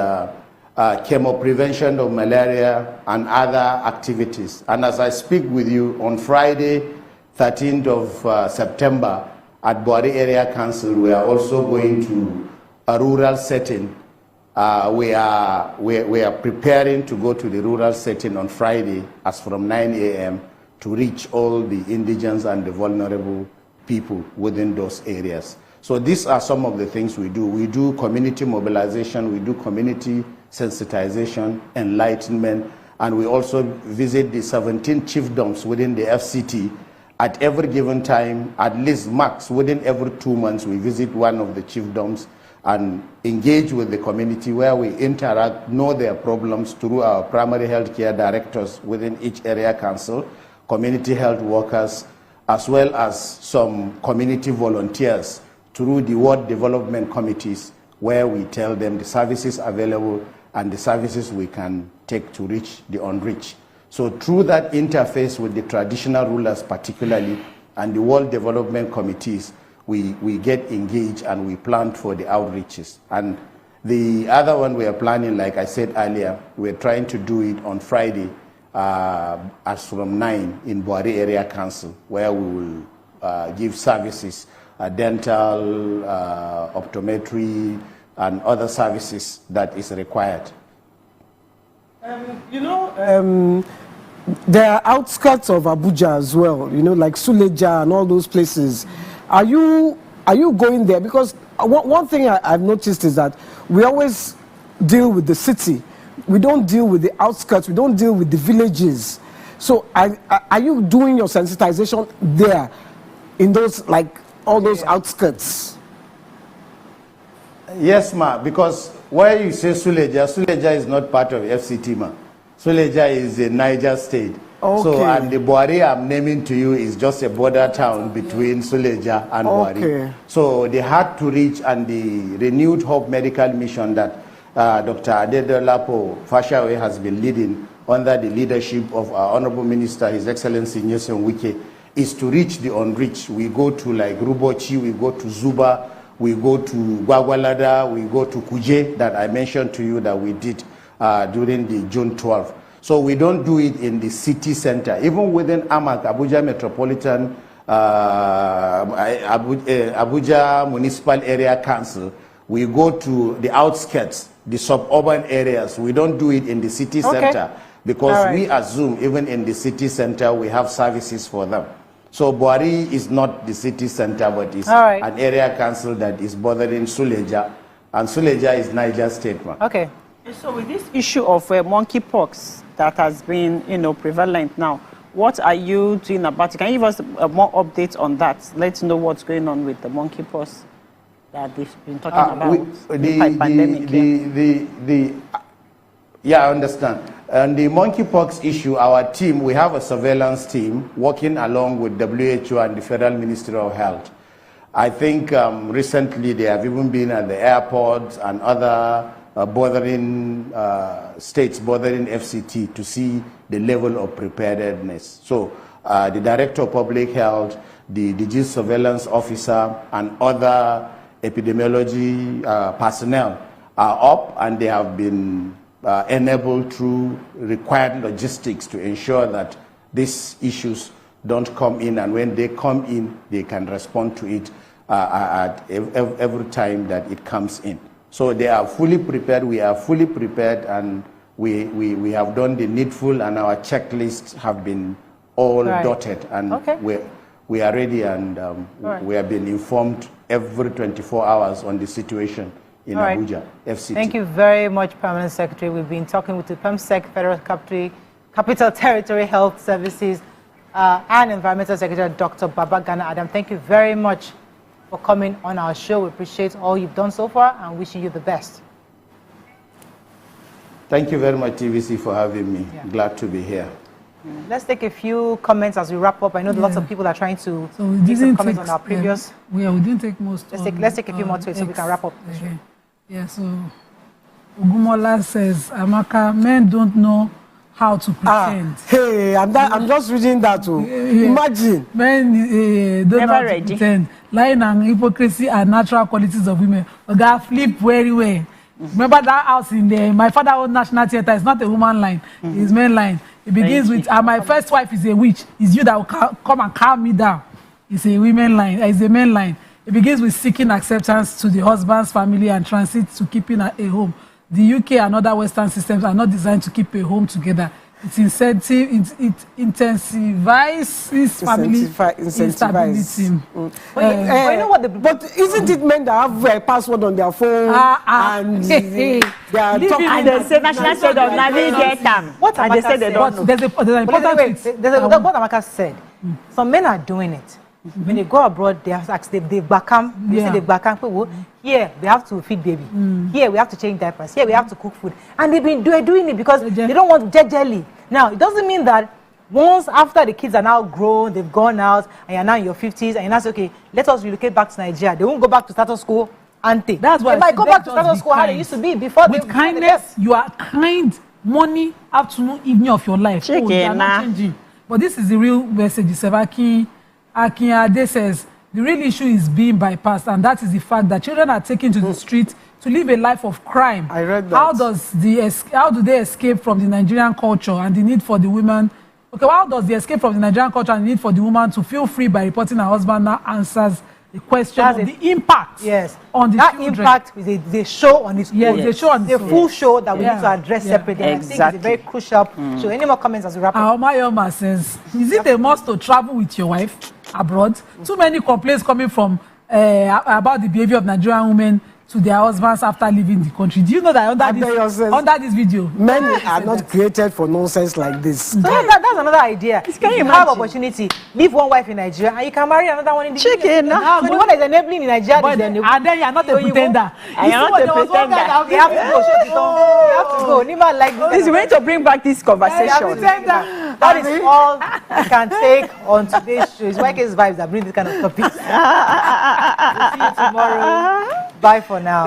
chemo prevention of malaria and other activities. And as I speak with you, on Friday, 13th of September, at Buari Area Council, we are also going to a rural setting. We are preparing to go to the rural setting on Friday as from 9 a.m. to reach all the indigents and the vulnerable people within those areas. So these are some of the things we do. We do community mobilization, we do community sensitization, enlightenment, and we also visit the 17 chiefdoms within the FCT. At every given time, at least max within every 2 months, we visit one of the chiefdoms and engage with the community where we interact, know their problems through our primary health care directors within each area council, community health workers, as well as some community volunteers through the ward development committees, where we tell them the services available and the services we can take to reach the unreached. So through that interface with the traditional rulers particularly and the world development committees, we get engaged and we plan for the outreaches. And the other one we are planning, like I said earlier, we're trying to do it on Friday as from 9 in Buari Area Council, where we will give services, dental, optometry, and other services that is required. There are outskirts of Abuja as well, like Suleja and all those places. Are you going there? Because one thing I've noticed is that we always deal with the city. We don't deal with the outskirts. We don't deal with the villages. So are you doing your sensitization there in those, like, all those outskirts? Yes, ma, because where you say Suleja, Suleja is not part of FCT, ma. Suleja is in Niger State. Okay. So, and the Buari I'm naming to you is just a border town between Suleja and Buari. So they had to reach, and the renewed Hope Medical Mission that Dr. Adedolapo Fashawe has been leading under the leadership of our Honorable Minister, His Excellency Nyesom Wike, is to reach the unreached. We go to like Rubochi, we go to Zuba, we go to Gwagwalada, we go to Kuje that I mentioned to you that we did during the June 12th. So we don't do it in the city center. Even within AMAC, Abuja Metropolitan, Abuja Municipal Area Council, we go to the outskirts, the suburban areas. We don't do it in the city center because we assume even in the city center we have services for them. So Buari is not the city center, but it's an area council that is bothering Suleja, and Suleja is Niger State. Okay. So with this issue of monkeypox that has been, prevalent now, what are you doing about it? Can you give us more updates on that? Let's know what's going on with the monkeypox that they've been talking about. The pandemic. I understand. And the monkeypox issue, our team, we have a surveillance team working along with WHO and the Federal Ministry of Health. I think recently they have even been at the airports and other states bordering FCT to see the level of preparedness. So the Director of Public Health, the Disease Surveillance Officer, and other epidemiology personnel are up, and they have been enabled through required logistics to ensure that these issues don't come in, and when they come in, they can respond to it at every time that it comes in. So they are fully prepared, we are fully prepared, and we have done the needful, and our checklists have been all dotted, and we are ready, and we have been informed every 24 hours on the situation in Abuja, FCT. Thank you very much, Permanent Secretary. We've been talking with the PEMSEC, Federal Capital Territory Health Services, and Environmental Secretary, Dr. Babagana Adam. Thank you very much for coming on our show. We appreciate all you've done so far and wishing you the best. Thank you very much, TVC, for having me. Glad to be here. Let's take a few comments as we wrap up. I know lots of people are trying to make some comments on our previous. We didn't take most. Let's take a few more to it so we can wrap up. Yeah, so Ugumola says, Amaka, men don't know how to pretend. Hey, I'm just reading that too. Imagine. Men don't know how to pretend. Lying and hypocrisy are natural qualities of women. But God flip very well. Remember that house in there? My father owned National Theatre. It's not a woman line. It's men line. It begins with, my first wife is a witch. It's you that will come and calm me down. It's a women line. It's a men line. It begins with seeking acceptance to the husband's family and transit to keeping a home. The UK and other Western systems are not designed to keep a home together. It intensifies family instability. But you know what? But isn't it men that have a password on their phone and they are talking? And they say national state of navigate them. What and they say they don't know. There's an important what Amaka said. Some men are doing it. When they go abroad, they have to they backcamp. They say they backcamp. Here we have to feed baby. Here we have to change diapers. Here we have to cook food, and they're doing it because they don't want jelly. Now it doesn't mean that once after the kids are now grown, they've gone out, and you're now in your 50s, and you're now say, okay, let us relocate back to Nigeria. They won't go back to status quo ante. That's why they might go back to status quo how they used to be before. With kindness, you are kind. Morning, afternoon, evening of your life. They are not changing. But this is the real message. Akinade says the real issue is being bypassed, and that is the fact that children are taken to the street to live a life of crime. I read that. How do they escape from the Nigerian culture and the need for the women? Okay, how does the escape from the Nigerian culture and the need for the woman to feel free by reporting her husband now answers the question of the impact on the children? Impact is they show on its own. They show on the full show that we need to address separately. Exactly. I think it's a very crucial show. Any more comments as we wrap up? Aomayoma says, is it a must to travel with your wife abroad? Too many complaints coming from about the behavior of Nigerian women to their husbands after leaving the country. Do you know that under this video? Men are not created for nonsense like this. So that's another idea. If you have opportunity, leave one wife in Nigeria and you can marry another one in the UK. So the one that is enabling in Nigeria is and then you are not a pretender. I am not a pretender. You have to go. You have to go. Never like this. It's going to bring back this conversation. That is all I can take on today's show. It's YK's vibes that bring this kind of topics. We'll see you tomorrow. Bye for now.